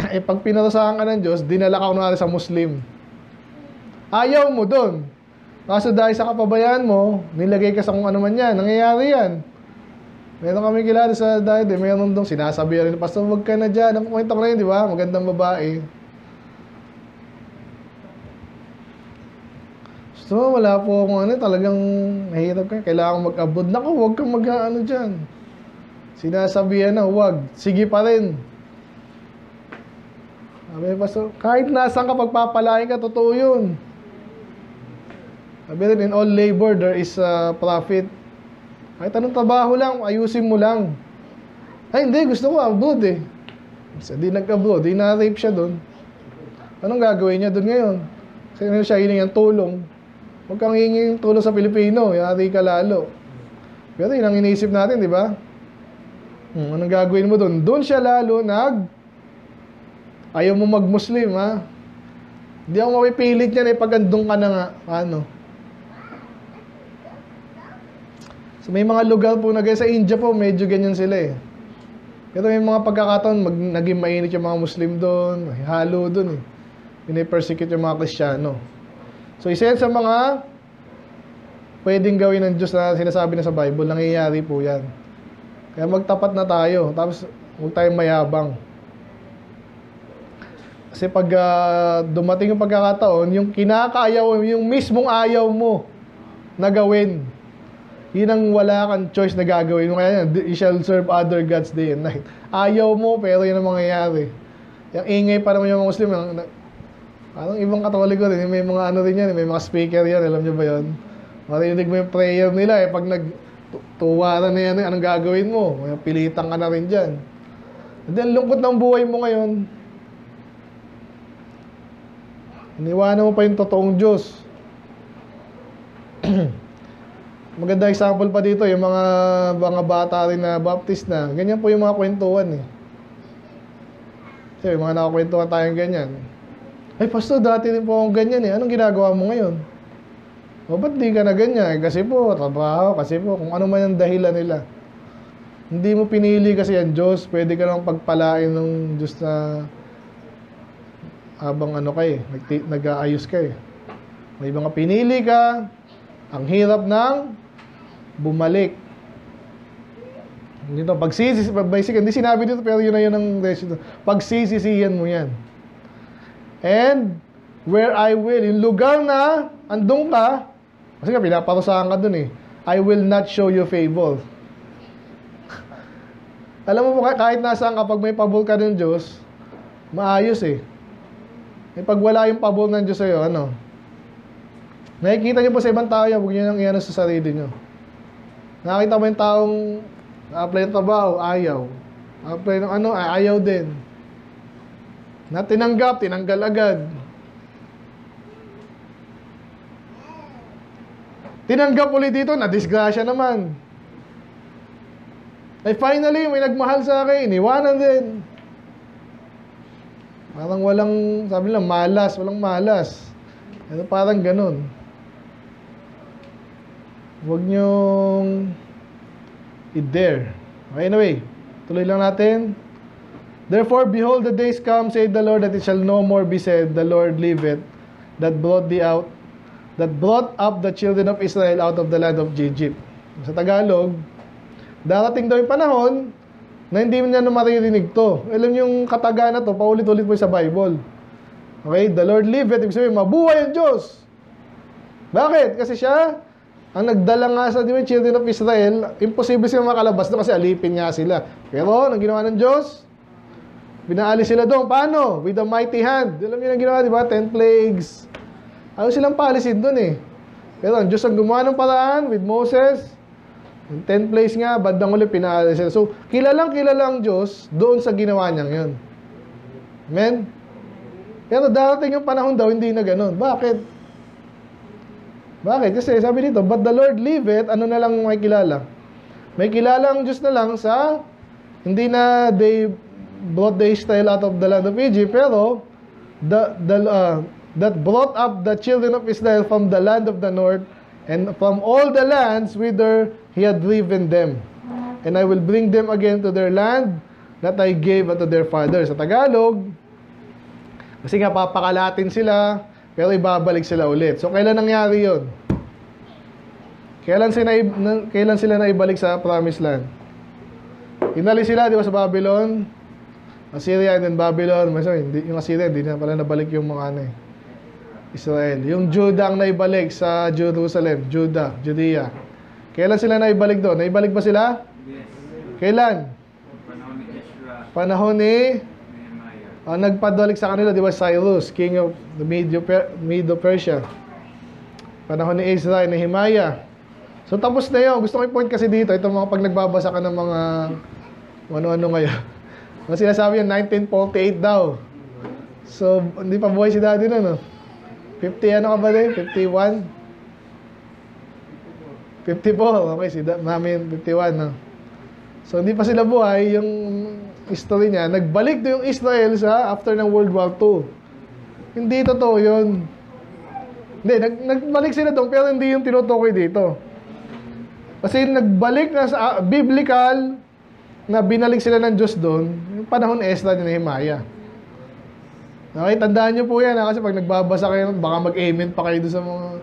Pag pinarusahan ka ng Diyos, dinala ka kunwari sa Muslim. Ayaw mo doon. Kaso dahil sa kapabayaan mo, nilagay ka sa kung ano man yan. Nangyayari yan. Meron kami kilala sa dahil, meron doon, sinasabi rin, Pastor, huwag ka na dyan. Ang kwento ko na yun, di ba? Magandang babae. So, wala po akong talagang nahihirap ka. Kailangan mag-abroad. Naku, huwag kang dyan. Sinasabihan na, huwag. Sige pa rin. Sabi ni Pastor, kahit nasaan ka pagpapalain ka, totoo yun. Sabi rin, in all labor, there is a profit. Kahit anong trabaho lang, ayusin mo lang. Ay, hindi, gusto ko abroad eh. Di nag-abroad, di na-rape siya doon. Anong gagawin niya doon ngayon? Kasi ano siya hiling ang tulong. Huwag kang hinging tulong sa Pilipino, yari ka lalo. Pero yun ang iniisip natin, di ba? Anong gagawin mo doon? Doon siya lalo ayaw mo mag-Muslim, ha? Hindi ako mapipilit yan, pag andun ka na nga. Ano? So may mga lugar po na sa India po, medyo ganyan sila eh. Pero may mga pagkakataon, naging mainit yung mga Muslim doon, halo doon eh. Pinipersecute yung mga Kristiyano. So isa yan sa mga pwedeng gawin ng Diyos na sinasabi na sa Bible, nangyayari po yan. Kaya magtapat na tayo, tapos huwag tayong mayabang. Kasi pag dumating yung pagkakataon, yung kinakaayaw, yung mismong ayaw mo na gawin, yun ang wala kang choice na gagawin mo. Kaya you shall serve other gods day and night. Ayaw mo, pero yun ang mangyayari. Yung ingay pa naman yung mga Muslim. Parang ibang Katoliko rin. May mga ano rin yan. May mga speaker yan. Alam nyo ba yun? Marinig mo yung prayer nila. Pag nagtuwaran na yan, anong gagawin mo? May pilitan ka na rin dyan. And then, lungkot ng buhay mo ngayon. Iniwanan mo pa yung totoong Diyos. Maganda example pa dito, yung mga bata rin na baptist na. Ganyan po yung mga kwentuhan eh. Kasi yung mga nakakwentuhan tayong ganyan. Ay, pastor, dati rin po akong ganyan eh. Anong ginagawa mo ngayon? O, ba't di ka na ganyan? Kasi po, trabaho, kasi po, kung ano man ang dahilan nila. Hindi mo pinili kasi yan, Diyos. Pwede ka lang pagpalain ng Diyos na habang ano kayo, nag-aayos kayo. May mga pinili ka, ang hirap ng bumalik. Dito, hindi sinabi dito, pero yun na yun ang resito. Pagsisisihan mo yan. And, where I will, yung lugar na andun ka, kasi nga, pinaparusahan ka dun eh, I will not show you favor. Alam mo, kahit nasaan ka, pag may pabor ka ng Diyos, maayos eh. Pag wala yung pabor ng Diyos sa'yo, ano? Nakikita niyo po sa ibang tao yan, huwag niyo nang iyan sa sarili niyo. Nakita mo yung taong apply ng trabaho, ayaw. Apply ng ano, ayaw din. Na tinanggap, tinanggal agad. Tinanggap ulit dito, na-disgrasya naman. Ay finally, may nagmahal sa akin, iniwanan din. Parang walang, sabi lang, malas, walang malas. Ano, parang ganun. Huwag niyong i-dare. Okay, anyway, tuloy lang natin. Therefore, behold, the days come, saith the Lord, that it shall no more be said, the Lord liveth, that brought up the children of Israel out of the land of Egypt. Sa Tagalog, darating daw yung panahon na hindi niya maririnig to. Alam niyo yung kataga na to, paulit-ulit po sa Bible. Okay, the Lord liveth, ibig sabihin, mabuhay ang Diyos. Bakit? Kasi siya ang nagdala nga sa children of Israel, imposible sila makalabas doon kasi alipin nga sila. Pero, ang ginawa ng Diyos, pinaalis sila doon. Paano? With a mighty hand. Alam niyo ang ginawa, di ba? 10 plagues. Ayaw silang paalisin doon eh. Pero ang Diyos ang gumawa ng paraan with Moses. Yung 10 plagues nga, bandang ulit pinaalis sila. So, kilalang ang Diyos doon sa ginawa niyang yun. Amen? Pero darating yung panahon daw, hindi na ganun. Bakit? Bakit? Kasi sabi dito, but the Lord liveth, ano na lang may kilala? May kilala ang Diyos na lang sa, hindi na they brought the Israel out of the land of Egypt, pero that brought up the children of Israel from the land of the north and from all the lands whither he had driven them. And I will bring them again to their land that I gave unto their fathers. Sa Tagalog, kasi nga papakalatin sila, pero ibabalik sila ulit. So, kailan nangyari yun? Kailan sila naibalik sa promised land? Inalis sila, di ba, sa Babylon? Assyria and then Babylon. Yung Assyria, hindi na pala nabalik yung mga Israel. Yung Judah ang naibalik sa Jerusalem. Judea. Kailan sila naibalik doon? Naibalik ba sila? Yes. Kailan? Panahon ni Ezra, Panahon ni Nehemiah. nagpadalik sa kanila, di ba, Cyrus, king of the Medo-Persia. Panahon ni Ezra, Nehemiah. So tapos na yun. Gusto ko i-point kasi dito, itong mga pag nagbabasa ka ng mga ano-ano ngayon. Ang sinasabi yun, 1948 daw. So, hindi pa buhay si daddy na, no? 50 ano ka ba din? 51? 54. Okay, si namin 51, no? So, hindi pa sila buhay. Yung history niya, nagbalik do yung Israel sa after ng World War II. Hindi totoo yun. Hindi, nagbalik sila doon, pero hindi yung tinutukoy dito. Kasi nagbalik na sa biblical na binalik sila ng Diyos doon, yung panahon ni Ezra ni Nehemiah. Okay, tandaan nyo po yan ha, kasi pag nagbabasa kayo, baka mag-amen pa kayo doon sa mga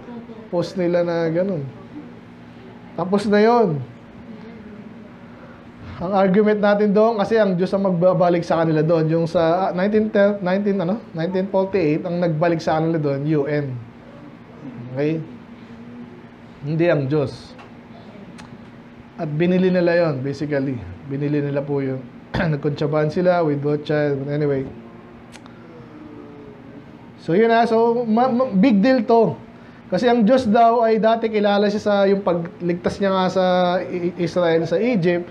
post nila na ganun. Tapos na yon. Ang argument natin doon, kasi ang Diyos ang magbabalik sa kanila doon. Yung sa 1948, ang nagbalik sa kanila doon, UN. Okay? Hindi ang Diyos. At binili nila yon basically. Binili nila po yun. Nagkontsabahan sila with Rothschild. Anyway. So yun na. So big deal to. Kasi ang Diyos daw ay dati kilala siya sa yung pagligtas niya nga sa Israel sa Egypt.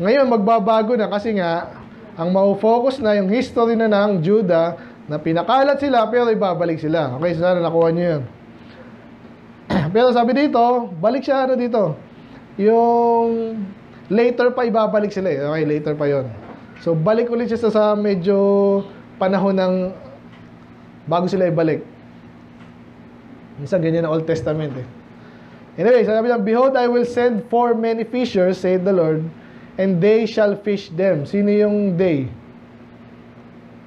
Ngayon magbabago na kasi nga ang mau-focus na yung history na ng Judah na pinakalat sila pero ibabalik sila. Okay, so sana nakuha niyo yun. Pero sabi dito, balik siya ano dito. Yung later pa ibabalik sila eh. Okay, later pa yon. So balik ulit siya sa medyo panahon ng bago sila ibalik. Minsan ganyan ang Old Testament eh. Anyway, sabi niya, behold, I will send 4 many fishers, said the Lord, and they shall fish them. Sino yung they?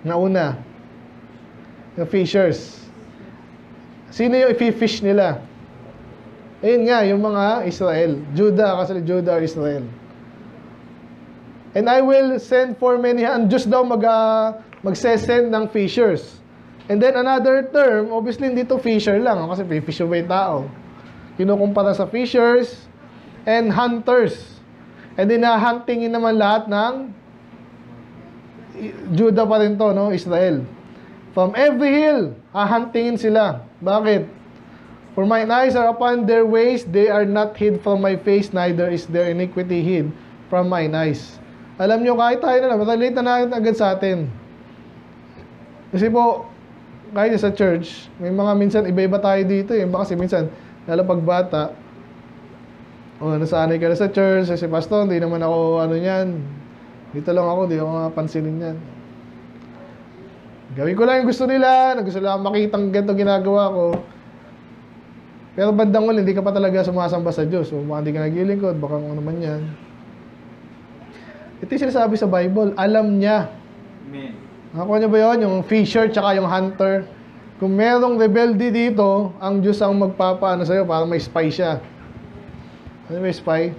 Nauna. Yung fishers. Sino yung i-fish nila? Ayun nga, yung mga Israel. Judah, kasi Judah or Israel. And I will send 4 many, ang Diyos daw magsesend ng fishers. And then another term, obviously hindi to fisher lang, kasi fish ba yung tao. Kinukumpara sa fishers and hunters. And then huntingin naman lahat ng Judah pa rin to, no? Israel. From every hill, huntingin sila. Bakit? For mine eyes are upon their ways, they are not hid from my face, neither is their iniquity hid from mine eyes. Alam nyo, kahit tayo na lang, relate na natin agad sa atin. Kasi po, kahit sa church, may mga minsan, iba-iba tayo dito eh. Kasi minsan, lalo pag bata, nasanay ka na sa church, kasi pastor, hindi naman ako, dito lang ako, hindi ako mapansinin yan. Gawin ko lang yung gusto nila, gusto lang makitang ganito ginagawa ko. Pero bandang ulit, hindi ka pa talaga sumasamba sa Diyos. O baka hindi ka naglilingkod, baka ano man yan. Ito yung sinasabi sa Bible, alam niya. Amen. Nakuha niyo ba yun? Yung fisher tsaka yung hunter. Kung merong rebelde dito, ang Diyos ang magpapaano sa'yo para may spy siya. Ano may spy?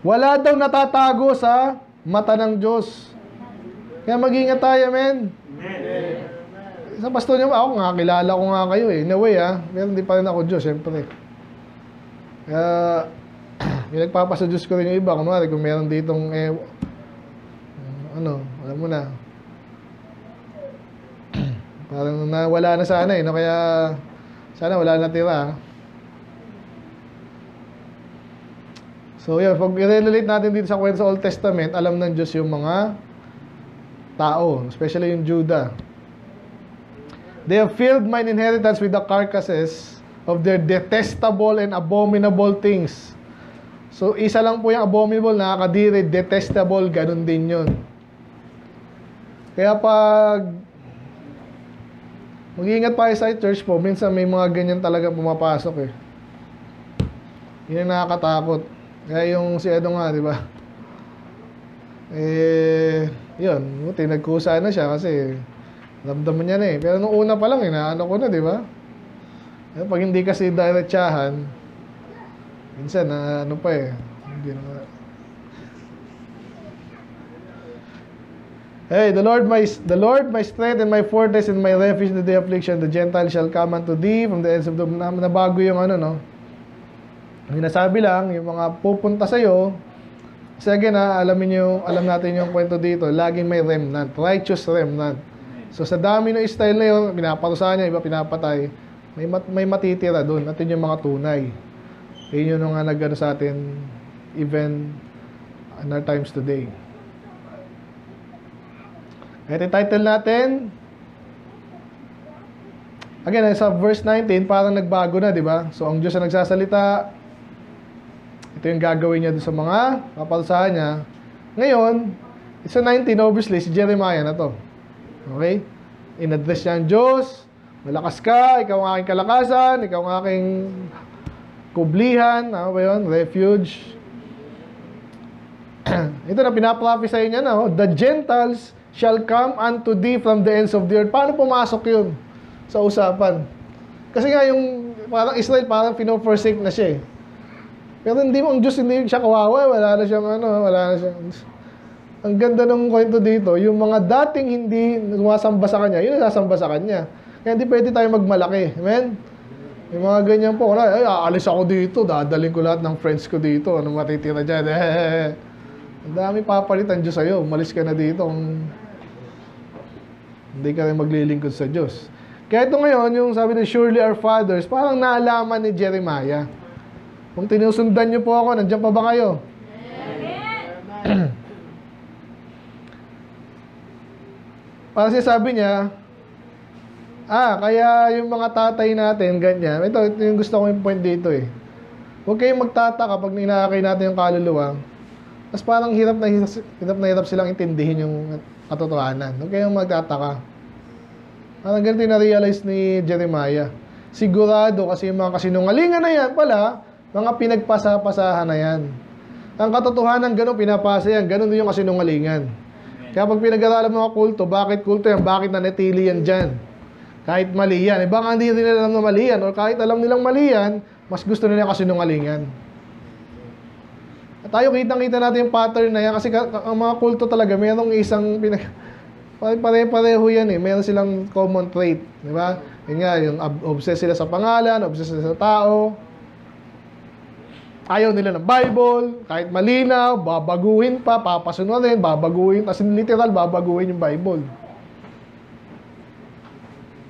Wala daw natatago sa mata ng Diyos. Kaya mag-ingat tayo, men. Amen. Sa pastor niyo, ako nga, kilala ko nga kayo eh. In a way, pero hindi pa rin ako Diyos, siyempre. Kaya, yung nagpapasa Diyos ko rin yung iba. Kunwari, kung meron ditong, alam mo na. Parang nawala na sana eh, no? Kaya, sana wala na tira. So, yun, pag i-relate natin dito sa kwento sa Old Testament, alam ng Diyos yung mga tao, especially yung Judah. They have filled mine inheritance with the carcasses of their detestable and abominable things. So, isa lang po yung abominable, nakakadiri, detestable, ganun din yun. Kaya pag mag-iingat pa sa church po, minsan may mga ganyan talaga pumapasok eh. Yun ang nakakatakot. Kaya yung si Edo nga, di ba? Yun, buti nagkusa na siya kasi ramdaman niya na eh. Pero nung una pa lang, inaano ko na, di ba? Pag hindi kasi diretsahan, minsan, ano pa eh. Hindi na. Hey, the Lord my strength and my fortress and my refuge in the day of affliction. The Gentiles shall come unto thee from the ends of the... Nabago yung ano, no? Sinasabi lang, yung mga pupunta sa'yo, kasi again alam natin yung kwento dito, laging may remnant, righteous remnant. So sa dami ng style na yun, pinaparusahan niya, iba pinapatay, may matitira doon, at yun yung mga tunay. Yun yung nga nag-ano sa atin, even in our times today. Ito yung title natin. Again, sa verse 19, parang nagbago na, di ba? So, ang Diyos na nagsasalita, ito yung gagawin niya doon sa mga kaparusahan niya. Ngayon, sa 19, obviously, si Jeremiah na to. Okay? In-address niya ang Diyos, malakas ka, ikaw ang aking kalakasan, ikaw ang aking kublihan, ano ba yun? Refuge. Ito na, pinaprophesy niya na, the Gentiles shall come unto thee from the ends of the earth. Paano pumasok yun sa usapan? Kasi nga yung parang Israel, parang pino-forsake na siya eh. Pero hindi mo ang Diyos, hindi siya kawawa, wala na siyang. Ang ganda ng kwento dito, yung mga dating hindi sumasamba sa kanya, yun nasasamba sa kanya. Kaya hindi pwede tayo magmalaki. Amen? Yung mga ganyan po, ay, aalis ako dito, dadaling ko lahat ng friends ko dito, ano matitira dyan, Ang dami papalitan Diyos sa'yo, umalis ka na dito kung hindi ka rin maglilingkod sa Diyos. Kaya ito ngayon, yung sabi na surely our fathers, parang naalaman ni Jeremiah. Kung tinusundan niyo po ako, nandiyan pa ba kayo? Parang sabi niya, kaya yung mga tatay natin, ganyan. Ito yung gusto ko yung point dito eh. Huwag kayong magtataka pag ninakay natin yung kaluluwa. Mas parang hirap na hirap silang intindihin yung katotohanan. Huwag kayong magtataka. Parang ganito yung na-realize ni Jeremiah. Sigurado kasi yung mga kasinungalingan na yan pala, mga pinagpasa-pasahan na yan. Ang katotohanan, ganun pinapasa yan. Ganun din yung kasinungalingan. Kaya pag pinag-aralan mga kulto, bakit kulto yan? Bakit nanatili yan dyan? Kahit mali yan. Baka hindi nila alam na mali yan. O kahit alam nilang mali yan, mas gusto nila kasinungalingan. At tayo kitang-kita natin yung pattern na yan. Kasi ang mga kulto talaga, mayroong isang pare-pareho yan eh. Mayroon silang common trait. Di ba? Yun nga, yung obsessed sila sa pangalan, obsessed sila sa tao. Ayaw nila ng Bible, kahit malinaw, babaguhin pa, papasunodin, babaguhin, as in literal, babaguhin yung Bible.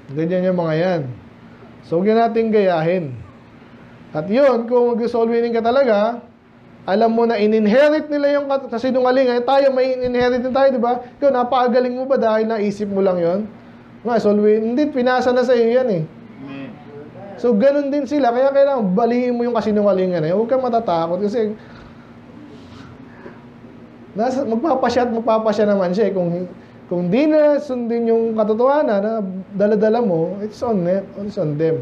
Ganyan yung mga yan. So, huwag natin gayahin. At yun, kung mag-soul winning ka talaga, alam mo na in-inherit nila yung kasinungalingan, tayo may in-inherit din tayo, di ba? Ikaw, napakagaling mo ba dahil naisip mo lang yun? Nga, soul winning, hindi, pinasa na sa iyo yan eh. So, ganun din sila. Kaya kailangan balihin mo yung kasinungalingan. Huwag kang matatakot kasi magpapasya naman siya. Kung di na sundin yung katotohanan na dala-dala mo, it's on them.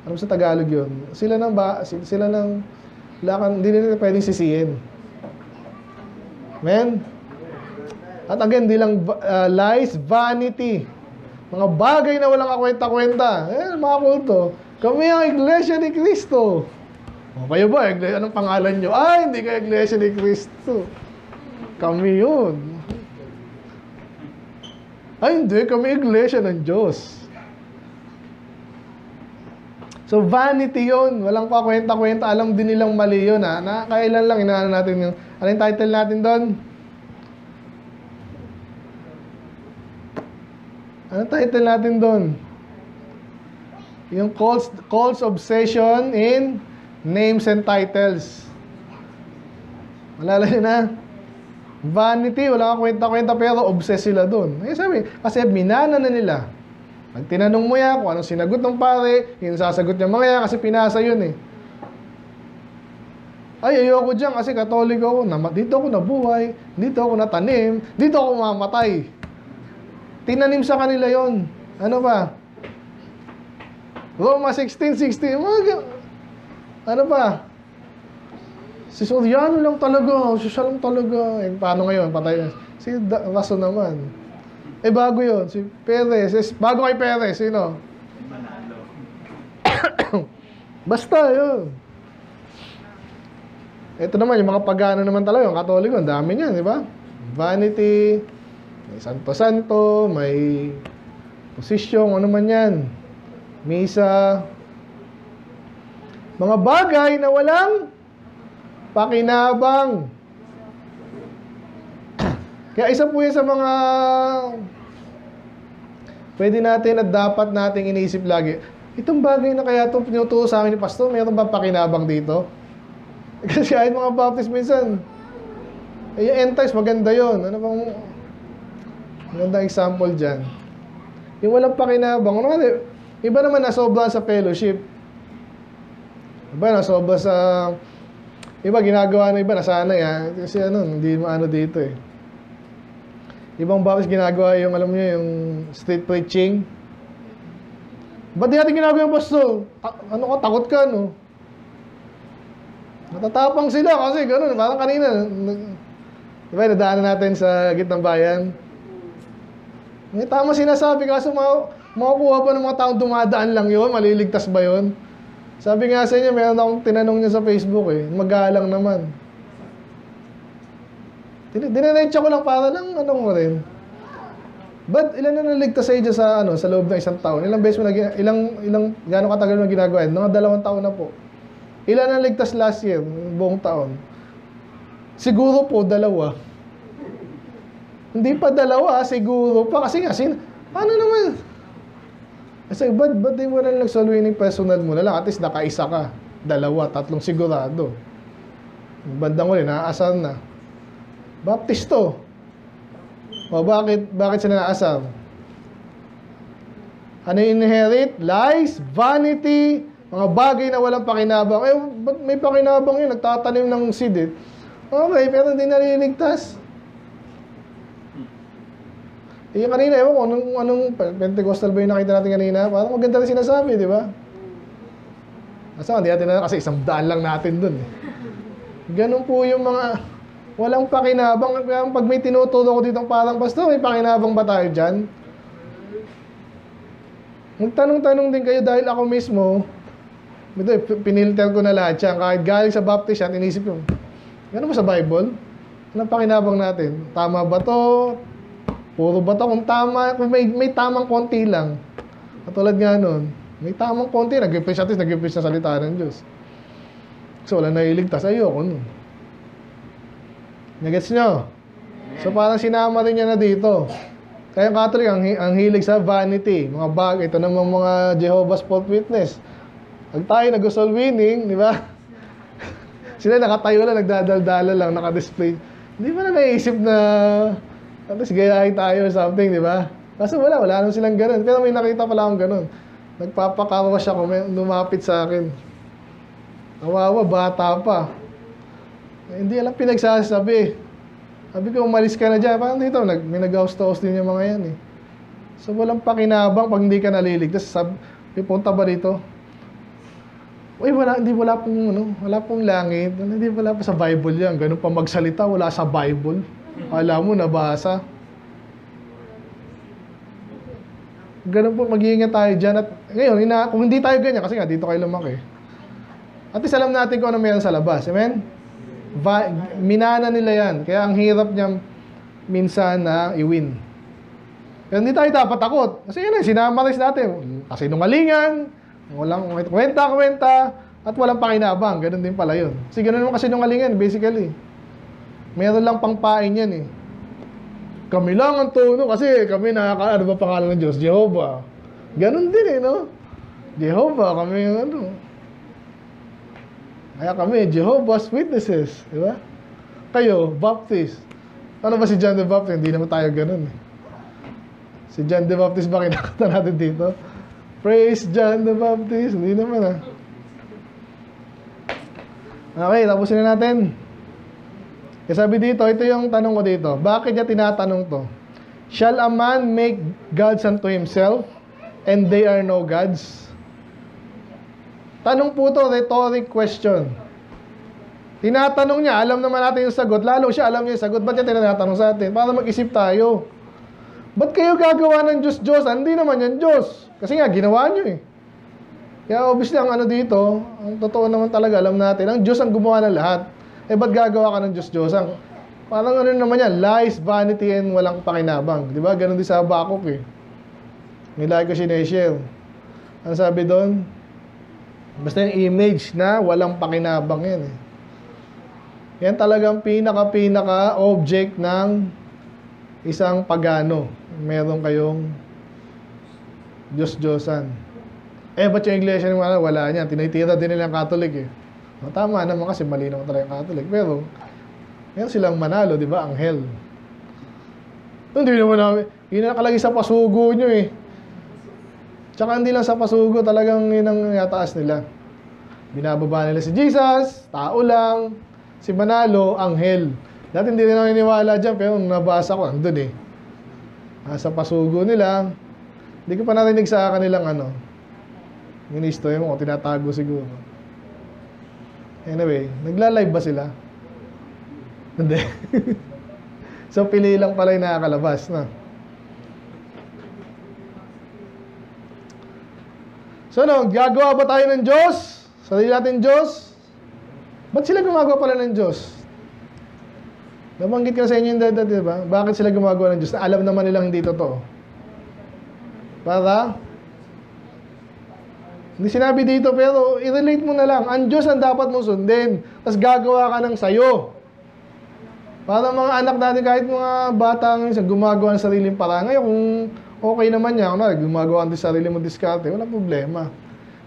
Ano sa Tagalog yun? Sila hindi nila pwedeng sisihin. Amen? At again, di lang lies, vanity. Mga bagay na walang kakwenta-kwenta. Mga kulto. Kami ang Iglesia ni Cristo. O kayo ba? Anong pangalan nyo? Hindi kayo Iglesia ni Cristo. Kami yun. Hindi. Kami Iglesia ng Diyos. So, vanity yun. Walang pakwenta-kwenta. Alam din nilang mali yun. Kailan lang inaano natin yun. Ano yung title natin doon? Ano title natin doon? Yung Cult's obsession in names and titles. Malala nyo na? Vanity, wala kang kwenta-kwenta pero obsessed sila doon. Kasi minana na nila. Pag tinanong mo yan kung anong sinagot ng pare, yung sasagot niya mga yan kasi pinasa yun eh. Ayoko dyan kasi Katoliko ako. Dito ako nabuhay, dito ako natanim, dito ako mamatay. Tinanim sa kanila yon. Ano ba? Roma 16:16. Ano ba? Si Soriano lang talaga. Siya lang talaga. Paano ngayon? Patay. Si Raso naman. Bago yun. Si Perez. Bago kay Perez. Sino? Manalo. Basta yun. Ito naman, yung mga pagano naman talaga. Yung Katoliko, ang dami niyan, di ba? Vanity. May santo-santo. May posisyon. Ano man yan. Misa. Mga bagay na walang pakinabang. Kaya isa po yan sa mga pwede natin at dapat nating iniisip lagi. Itong bagay na kaya itong pinuturo sa amin ni Pastor, mayroon ba pakinabang dito? Kasi kahit mga Baptist minsan, yung end times, maganda yun. Ano bang magandang example dyan? Yung walang pakinabang. Ano, iba naman nasobra sa fellowship. Iba nasobra sa... Iba ginagawa na iba, nasanay ha. Kasi ano, hindi maano dito eh. Ibang Baptist ginagawa yung, alam niyo, yung street preaching. Ba't di natin ginagawa yung pastor? Ano ka, takot ka, no? Natatapang sila kasi gano'n. Parang kanina, diba, nadaanan natin sa gitnang bayan. May tama sinasabi, kaso makukuha pa ng mga taong dumadaan lang yun? Maliligtas ba yun? Sabi nga sa inyo, meron akong tinanong niya sa Facebook eh. Magalang naman. Dinarensya ko lang para lang, ano mo rin. But ilan na naligtas sa inyo sa loob ng isang taon? Ilang beses mo na, gano'ng katagal mo ginagawa? Mga 2 taon na po. Ilan na naligtas last year, buong taon? Siguro po 2. Hindi pa 2, siguro pa. Kasi nga, paano naman? Kasi ba't di mo na nag-soul winning personal mo na lang? At least nakaisa ka. 2, 3 sigurado. Bandang uli, naaasar na. Baptist to. O bakit sila naasar? Ano yung inherit? Lies, vanity, mga bagay na walang pakinabang. Eh, ba't may pakinabang yun? Nagtatanim ng seed eh. Okay, pero hindi naliligtas. Yung kanina, ewan ko, anong Pentecostal ba yung nakita natin kanina? Parang maganda rin sinasabi, di ba? Asa, hindi natin na kasi 100 lang natin dun eh. Ganun po yung mga walang pakinabang. Pag may tinuturo ko dito parang, pastor, may pakinabang ba tayo dyan? Magtanong-tanong din kayo dahil ako mismo, pinilter ko na lahat yan. Kahit galing sa Baptist yan, inisip yung, gano'n ba sa Bible? Anong pakinabang natin? Tama ba to? Puro ba to? Kung tama, kung may tamang konti lang. Katulad nga nun, may tamang konti, nag-preach at least, nag-preach na salita ng Diyos. So, wala nailigtas. Ayoko nun. Nagets nyo? So, parang sinama rin niya na dito. Kaya yung Catholic, ang hilig sa vanity. Mga bagay. Ito naman mga Jehovah's False Witness. Pag tayo nag-soul winning, di ba? Sila nakatayo lang, nagdadaldala lang, nakadisplay. Hindi ba na naisip na tapos gayahin tayo or something, di ba? Kasi wala naman silang ganun. Pero may nakita pala akong ganun. Nagpapakarwa siya kung may lumapit sa akin. Kawawa, bata pa. Hindi alam pinagsasabi. Sabi ko, umalis ka na dyan. Parang dito, may nag-host din yung mga yan eh. So, walang pakinabang pag hindi ka naliligtas. Punta ba dito? Uy, wala pong langit. Hindi wala pa sa Bible yan. Ganun pa magsalita, wala sa Bible. Alam mo, nabasa. Ganun po, mag-iingat tayo dyan. At ngayon, kung hindi tayo ganyan, kasi nga, dito kayo lumaki. At least alam natin kung ano meron sa labas. Amen? Minana nila yan. Kaya ang hirap niya minsan na i-win. Pero hindi tayo dapat takot. Kasi yun sinamaris natin. Kasi nungalingan, walang kwenta, at walang pakinabang. Ganun din pala yun. Kasi ganun naman kasi nungalingan, basically. Meron lang pangpain yan eh. Kami lang ang tono kasi kami ano ba pangalan ng Diyos? Jehovah. Ganun din eh, no? Jehovah, kami ano. Kaya kami, Jehovah's Witnesses. Di ba? Kayo, Baptist. Ano ba si John the Baptist? Hindi naman tayo ganun eh. Si John the Baptist ba kinakata natin dito? Praise John the Baptist. Hindi naman ah. Okay, tapusin na natin. Kasi sabi dito, ito yung tanong ko dito. Bakit niya tinatanong to? Shall a man make gods unto himself, and they are no gods? Tanong po to, rhetoric question. Tinatanong niya, alam naman natin yung sagot. Lalo siya, alam niya yung sagot. Ba't niya tinatanong sa atin? Para mag-isip tayo. Ba't kayo gagawa ng Diyos? Hindi naman yan Diyos. Kasi nga, ginawa niyo eh. Kaya obviously, ang ano dito, ang totoo naman talaga, alam natin, ang Diyos ang gumawa ng lahat. Eh, ba't gagawa ka ng Diyos? Parang ano naman yan, lies, vanity, and walang pakinabang. Di ba? Ganon din sa Habakkuk eh. May lagi ko sineshare. Ano sabi doon? Basta yung image na walang pakinabang yan eh. Yan talagang pinaka object ng isang pagano. Meron kayong Diyos-Diyosan. Ba't yung iglesia ni Mana? Wala niya. Tinitira din nila ang Catholic eh. Tama naman kasi mali naman talaga yung Catholic. Pero, yan silang manalo, di ba? Anghel. Hindi naman namin. Yun na nakalagay sa pasugo nyo eh. Tsaka hindi lang sa pasugo, talagang yun ang yataas nila. Binababa nila si Jesus, tao lang. Si Manalo, anghel. Dati hindi rin ako niniwala dyan, pero nung nabasa ko, andun eh. Sa pasugo nila, hindi ko pa narinig sa kanilang ministro yun mo, tinatago siguro. Anyway, nagla-live ba sila? Hindi. So, pili lang pala yung nakakalabas, na. So, gagawa ba tayo ng Diyos? Sarili natin Diyos? Ba't sila gumagawa pala ng Diyos? Nabanggit ko sa inyo yung dada, di ba? Bakit sila gumagawa ng Diyos? Na alam naman nilang hindi totoo. Para? Hindi sinabi dito, pero i-relate mo na lang. Ang Diyos ang dapat mo sundin. Tapos gagawa ka ng sayo. Para mga anak natin, kahit mga bata ngayon, gumagawa ng sariling paraan. Ngayon, kung okay naman niya, gumagawa ng sarili mo diskarte, wala problema.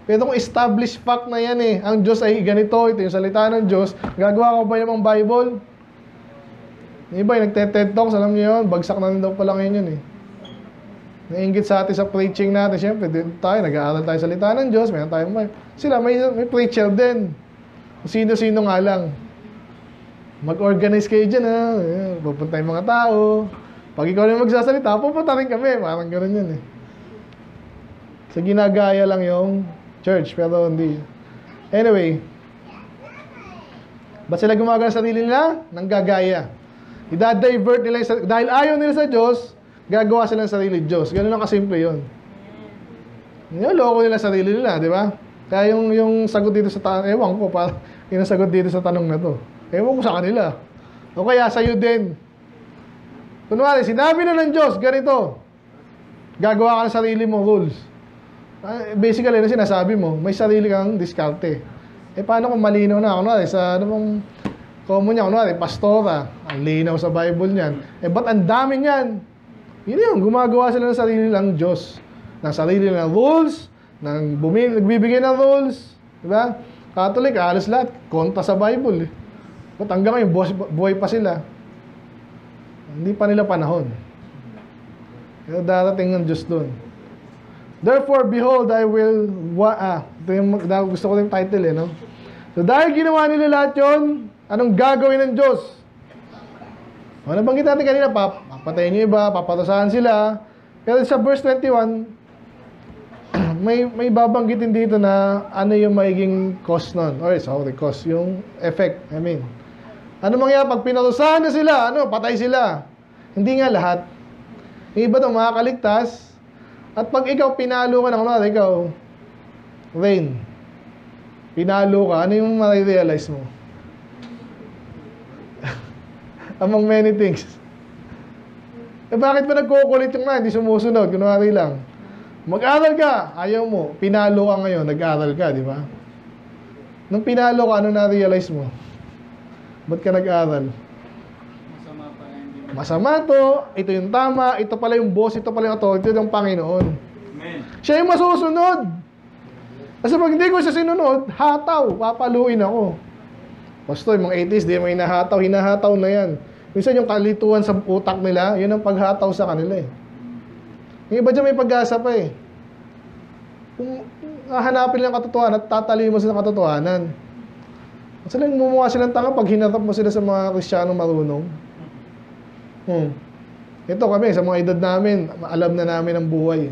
Pero kung established fact na yan eh, ang Diyos ay ganito, ito yung salita ng Diyos, gagawa ko ba yung Bible? Yung iba, yung nagte-TED Talks, alam niyo yun, bagsak na rin daw pala ngayon yun eh. Nainggit sa atin sa preaching natin, syempre, tayo, nag-aaral tayo salita ng Diyos, mayroon tayo, sila, may preacher din. Kung sino-sino nga lang. Mag-organize kayo dyan ha, pupunta yung mga tao. Pag ikaw na magsasalita, pupunta rin kami, parang gano'n yun eh. So, ginagaya lang yung church, pero hindi. Anyway, ba't sila gumagawa ng sarili nila? Nanggagaya. I-divert nila dahil ayaw nila sa Diyos, gagawa sila ng sarili Diyos. Ganun lang kasimple yun. Loko nila sarili nila, di ba? Kaya yung sagot dito sa tanong, ewan ko, yung sagot dito sa tanong na to. Ewan ko sa kanila. O kaya sa'yo din. Kunwari, sinabi na ng Diyos, ganito. Gagawa ka ng sarili mong rules. Basically, na sinasabi mo, may sarili kang diskarte. Paano kung malinaw na? Kunwari, sa common niya, kunwari, pastora, ang linaw sa Bible niyan. Ba't ang dami niyan? Yun, gumagawa sila ng sarili lang Diyos. Ng sarili ng rules, nagbibigay ng rules. Diba? Catholic, halos lahat, kontra sa Bible. Ba't hanggang ngayon, buhay pa sila? Hindi pa nila panahon. Pero darating ng Diyos doon. Therefore, behold, I will... ito yung gusto ko yung title no? So, dahil ginawa nila lahat yun, anong gagawin ng Diyos? Nabanggit natin kanina, papatayin nyo iba, papatasahan sila. Pero sa verse 21, may babanggitin dito na ano yung magiging cause nun. Or sorry, cause, yung effect, Ano mangyayari pag pinatasahan na sila? Patay sila. Hindi nga lahat. Yung iba itong makakaligtas. At pag ikaw pinalo ka na, ikaw, Rain, pinalo ka, ano yung ma-realize mo? Among many things. Bakit ba nagkukulit yung hindi sumusunod? Kunwari lang. Mag-aral ka, ayaw mo. Pinalo ka ngayon, nag-aral ka, di ba? Nung pinalo ka, ano na-realize mo? Ba't ka nag-aral? Masama pa hindi. Masama to, ito yung tama, ito pala yung boss, ito pala yung authority ng Panginoon. Amen. Siya yung masusunod. Kasi pag hindi ko siya sinunod, hataw, papaluin ako. Pastor, yung mga atheist, di may hinahataw na yan. Minsan yung kalituan sa utak nila, yun ang paghataw sa kanila eh. Yung iba dyan may pag-asa pa eh. Kung hahanapin lang katotohanan at tatali mo sila ng katotohanan. At sila mumukha silang tanga pag hinatap mo sila sa mga Kristiyanong marunong. Ito kami, sa mga edad namin, alam na namin ang buhay.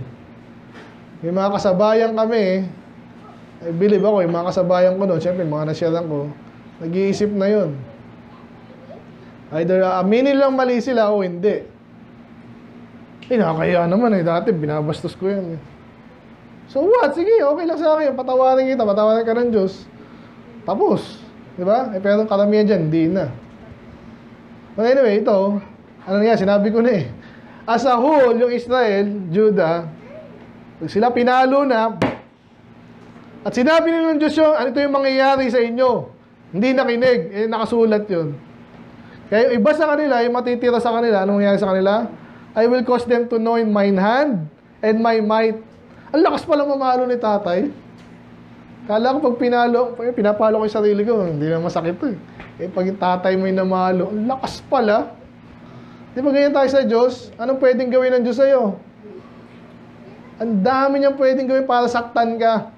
May mga kasabayan kami, I believe ako, yung mga kasabayan ko doon, syempre mga nasyaran ko, nag-iisip na yun. Either aminin lang mali sila o hindi. Nakakaya naman dati binabastos ko yan So what? Sige, okay lang sa akin, patawarin kita, patawarin ka ng Diyos. Tapos, di ba? Pero karamihan dyan, hindi na. But anyway, ito, sinabi ko na as a whole, yung Israel, Judah, sila pinalo na, At sinabi nila ng Diyos yun, ano ito yung mangyayari sa inyo? Hindi nakinig. Nakasulat yun. Kaya yung iba sa kanila, yung matitira sa kanila, anong mangyayari sa kanila? I will cause them to know in mine hand and my might. Ang lakas pala mamalo ni tatay. Kala ko pag pinapalo ko yung sarili ko, hindi na masakit to eh. Pag yung tatay mo yung namalo, ang lakas pala. Di ba ganyan tayo sa Diyos? Anong pwedeng gawin ng Diyos sa'yo? Ang dami niyang pwedeng gawin para saktan ka.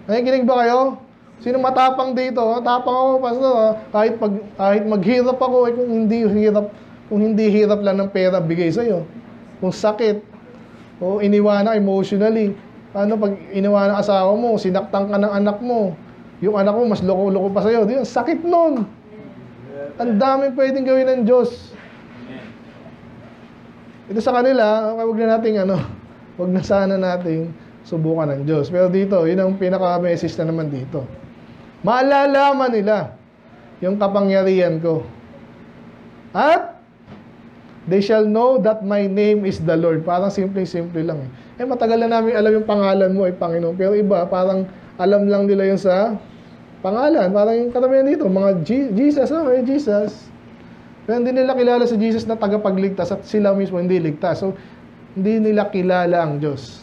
Nakikinig ba kayo? Sino matapang dito? Matapang ako, pastor. Kahit maghirap ako, kung hindi hirap lang ng pera bigay sa'yo. Kung sakit, o iniwanan emotionally. Ano pag iniwanan asawa mo, sinaktan ka ng anak mo, yung anak mo mas loko-loko pa sa'yo. Di, sakit nun. Ang dami pwedeng gawin ng Diyos. Ito sa kanila, wag na sana nating subukan ng Diyos. Pero dito, yun ang pinaka-message na naman dito. Maalalaman nila yung kapangyarihan ko. At they shall know that my name is the Lord. Parang simple-simple lang. Matagal na namin alam yung pangalan mo ay Panginoon. Pero iba, parang alam lang nila yung sa pangalan. Parang yung karamihan dito, mga Jesus, Jesus. Pero hindi nila kilala si Jesus na tagapagligtas at sila mismo hindi ligtas. So, hindi nila kilala ang Diyos.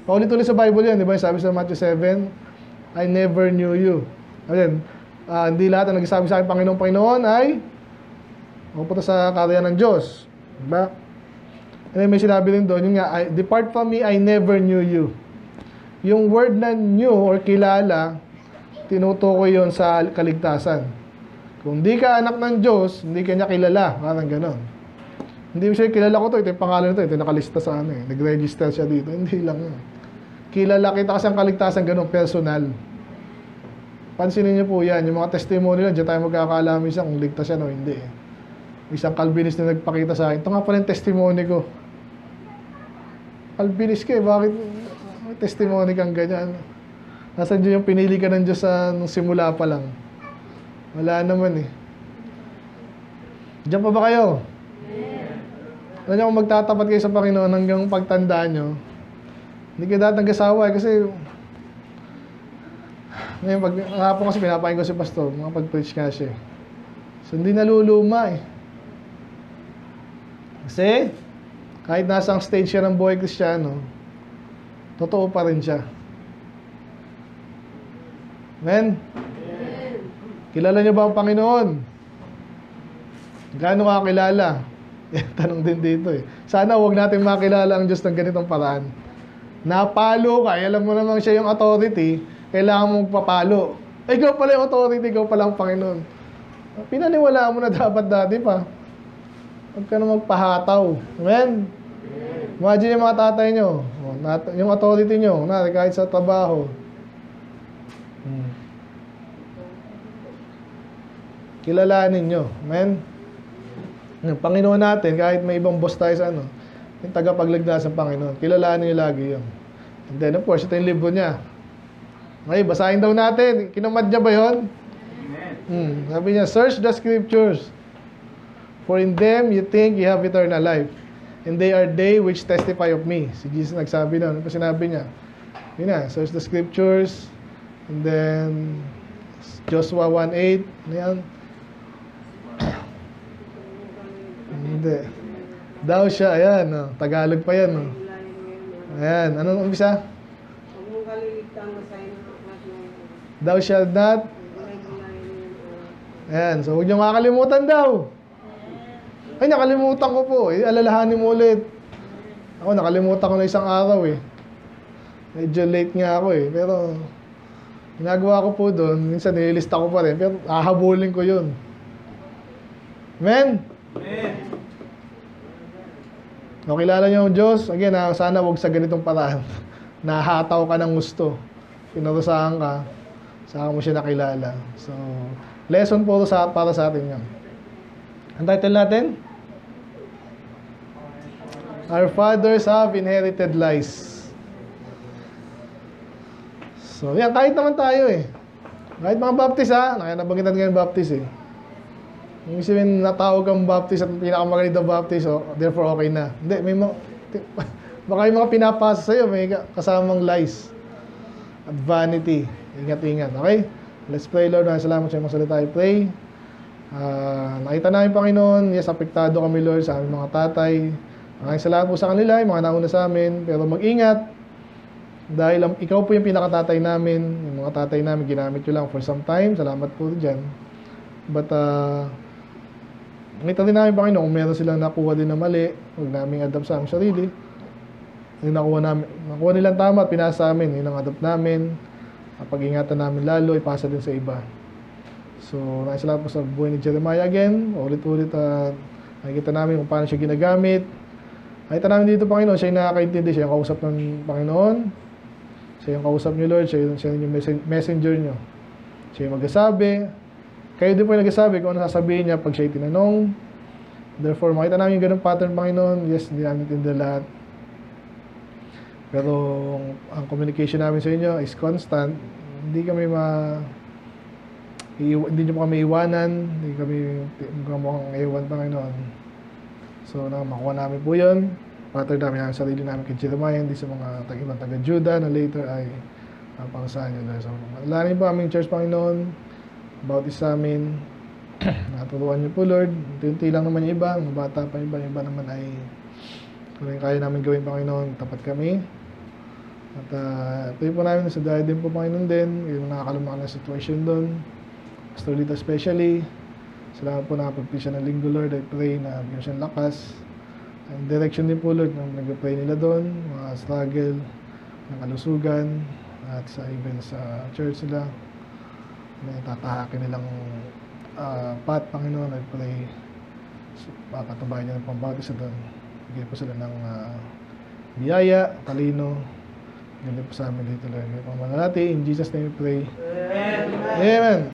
Paulit-ulit sa Bible yan, di ba? Sabi sa Matthew 7, I never knew you. Ayan, hindi lahat na nagsasabi sa akin, Panginoon ay pupunta sa karya ng Diyos. Diba? And may sinabi rin doon, yung nga, depart from me, I never knew you. Yung word na knew or kilala, tinutukoy yon sa kaligtasan. Kung hindi ka anak ng Diyos, hindi ka niya kilala. Parang ganon. Hindi mo siya kilala ko to, ito yung pangalan nito, ito yung nakalista sa ano eh. Nag-register siya dito. Hindi lang yun. Kilala kita kasi ang kaligtasan ganon, personal. Pansinin niyo po yan, yung mga testimony lang, diyan tayo magkakalamin siya kung ligtas siya o hindi. Isang Calvinist na nagpakita sa akin, ito nga pala yung testimony ko. Calvinist ka eh, bakit may testimony kang ganyan? Nasaan dyan yung pinili ka ng Diyos nung simula pa lang? Wala naman eh. Diyan pa ba kayo? Alam niyo kung magtatapat kayo sa Panginoon hanggang pagtandaan nyo, hindi kayo dapat nag-asawa eh, kasi ngayon, hapon kasi pinapain ko si pastor, mga pag-preach nga siya. So, hindi naluluma eh. Kasi, kahit nasa ang stage siya ng buhay Kristiyano, totoo pa rin siya. Amen? Kilala niyo ba ang Panginoon? Gaano ka kilala? Tanong din dito eh. Sana huwag natin makilala ang Diyos ng ganitong paraan. Napalo ka, alam mo naman siya yung authority, kailangan mong magpapalo. Ikaw pala yung authority, ikaw pala ang Panginoon. Pinaniwalaan mo na dapat dati pa. Huwag ka na magpahataw. Amen? Imagine yung mga tatay nyo, yung authority nyo, kahit sa trabaho. Kilalanin nyo. Amen? Yung Panginoon natin, kahit may ibang boss tayo sa yung tagapagligtas ng Panginoon, kilalanin nyo lagi yun. And then, of course, ito yung libro niya. Okay, basahin daw natin. Kinamad niya ba yun? Sabi niya, search the scriptures, for in them you think you have eternal life, and they are they which testify of me. Si Jesus nagsabi na. Ano pa sinabi niya? Yun na, search the scriptures, and then Joshua 1:8. Ano yan? Hindi. Thou shall, ayan, Tagalog pa yan. Ayan, anong umpisa? Thou shalt not. Ayan, so huwag niyo makakalimutan daw. Ay, nakalimutan ko po. Alalahanin mo ulit. Ako, nakalimutan ko na isang araw eh. Medyo late nga ako eh. Pero, ginagawa ko po doon. Minsan nililista ko pa rin. Pero, hahabulin ko yun. Amen? Amen. Kung kilala niyo ang Diyos, again, sana huwag sa ganitong paraan. Nahataw ka ng gusto. Pinarusahan ka. Saka mo siya nakilala. So, lesson po para sa atin yan. Ang title natin? Our fathers have inherited lies. So, yan, kahit naman tayo eh. Kahit mga baptist nabangitan nga yung baptist eh. Yung isipin natawag kang baptist at pinakamagaling na baptist, therefore okay na. Hindi, may baka yung mga pinapasa sa'yo, may kasamang lies. at vanity. Ingat-ingat, okay? Let's pray, Lord. Salamat sa iyong mga salita. I pray. Nakita namin, Panginoon, yes, apektado kami, Lord, sa aming mga tatay. Maraming salamat po sa kanila, yung mga nauna sa amin. Pero mag-ingat, dahil ikaw po yung pinakatatay namin. Yung mga tatay namin, ginamit nyo lang for some time. Salamat po dyan. But, nakita din namin, Panginoon, kung meron silang nakuha din na mali, huwag namin adapt sa aming sarili. Yung nakuha nilang tama at pinasa amin, yun ang adapt namin. Pag-ingatan namin lalo, ipasa din sa iba. So, nakisalamat po sa buhay ni Jeremiah again. Ulit-ulit, nakikita namin kung paano siya ginagamit. Nakita namin dito, Panginoon, siya yung nakakaintindi, siya yung kausap ng Panginoon. Siya yung kausap niyo, Lord, siya yung messenger niyo. Siya yung magsasabi. Kayo din po yung nagsasabi kung ano sasabihin niya pag siya tinanong. Therefore, makita namin yung ganung pattern, Panginoon. Yes, hindi namin tindi lahat. Pero ang communication namin sa inyo is constant. Hindi niyo po kami iwanan. Hindi kami mukhang iwan, Panginoon. So, makuha namin po yun. Pattern namin ang sarili namin kay Jeremiah, hindi sa mga ibang taga-Judah na later ay pangsahan nyo. So, malalim po aming church, Panginoon. About is sa amin. Naturuan niyo po, Lord. Unti-unti lang naman yung iba. Mga bata pa iba. Yung iba naman ay kung kaya namin gawin, Panginoon, tapat kami. At pray po namin sa dahil din po, Panginoon din. Yung nakakalumaan na situation doon. Pastor Lita especially. Salamat po nakapag-pray siya ng linggo, Lord. I pray na bigyan siya ng lakas. And direction din po, Lord, nang nag-pray nila doon. Mga struggle ng kalusugan. At sa even sa church nila. Na tatahakin nilang path, Panginoon. I pray papatubayan niya ng pambawat isa doon. Bigyan po sila ng biyaya, talino. Ganyan po sa amin dito, Lord. Ngayon, in Jesus' name we pray. Amen. Amen.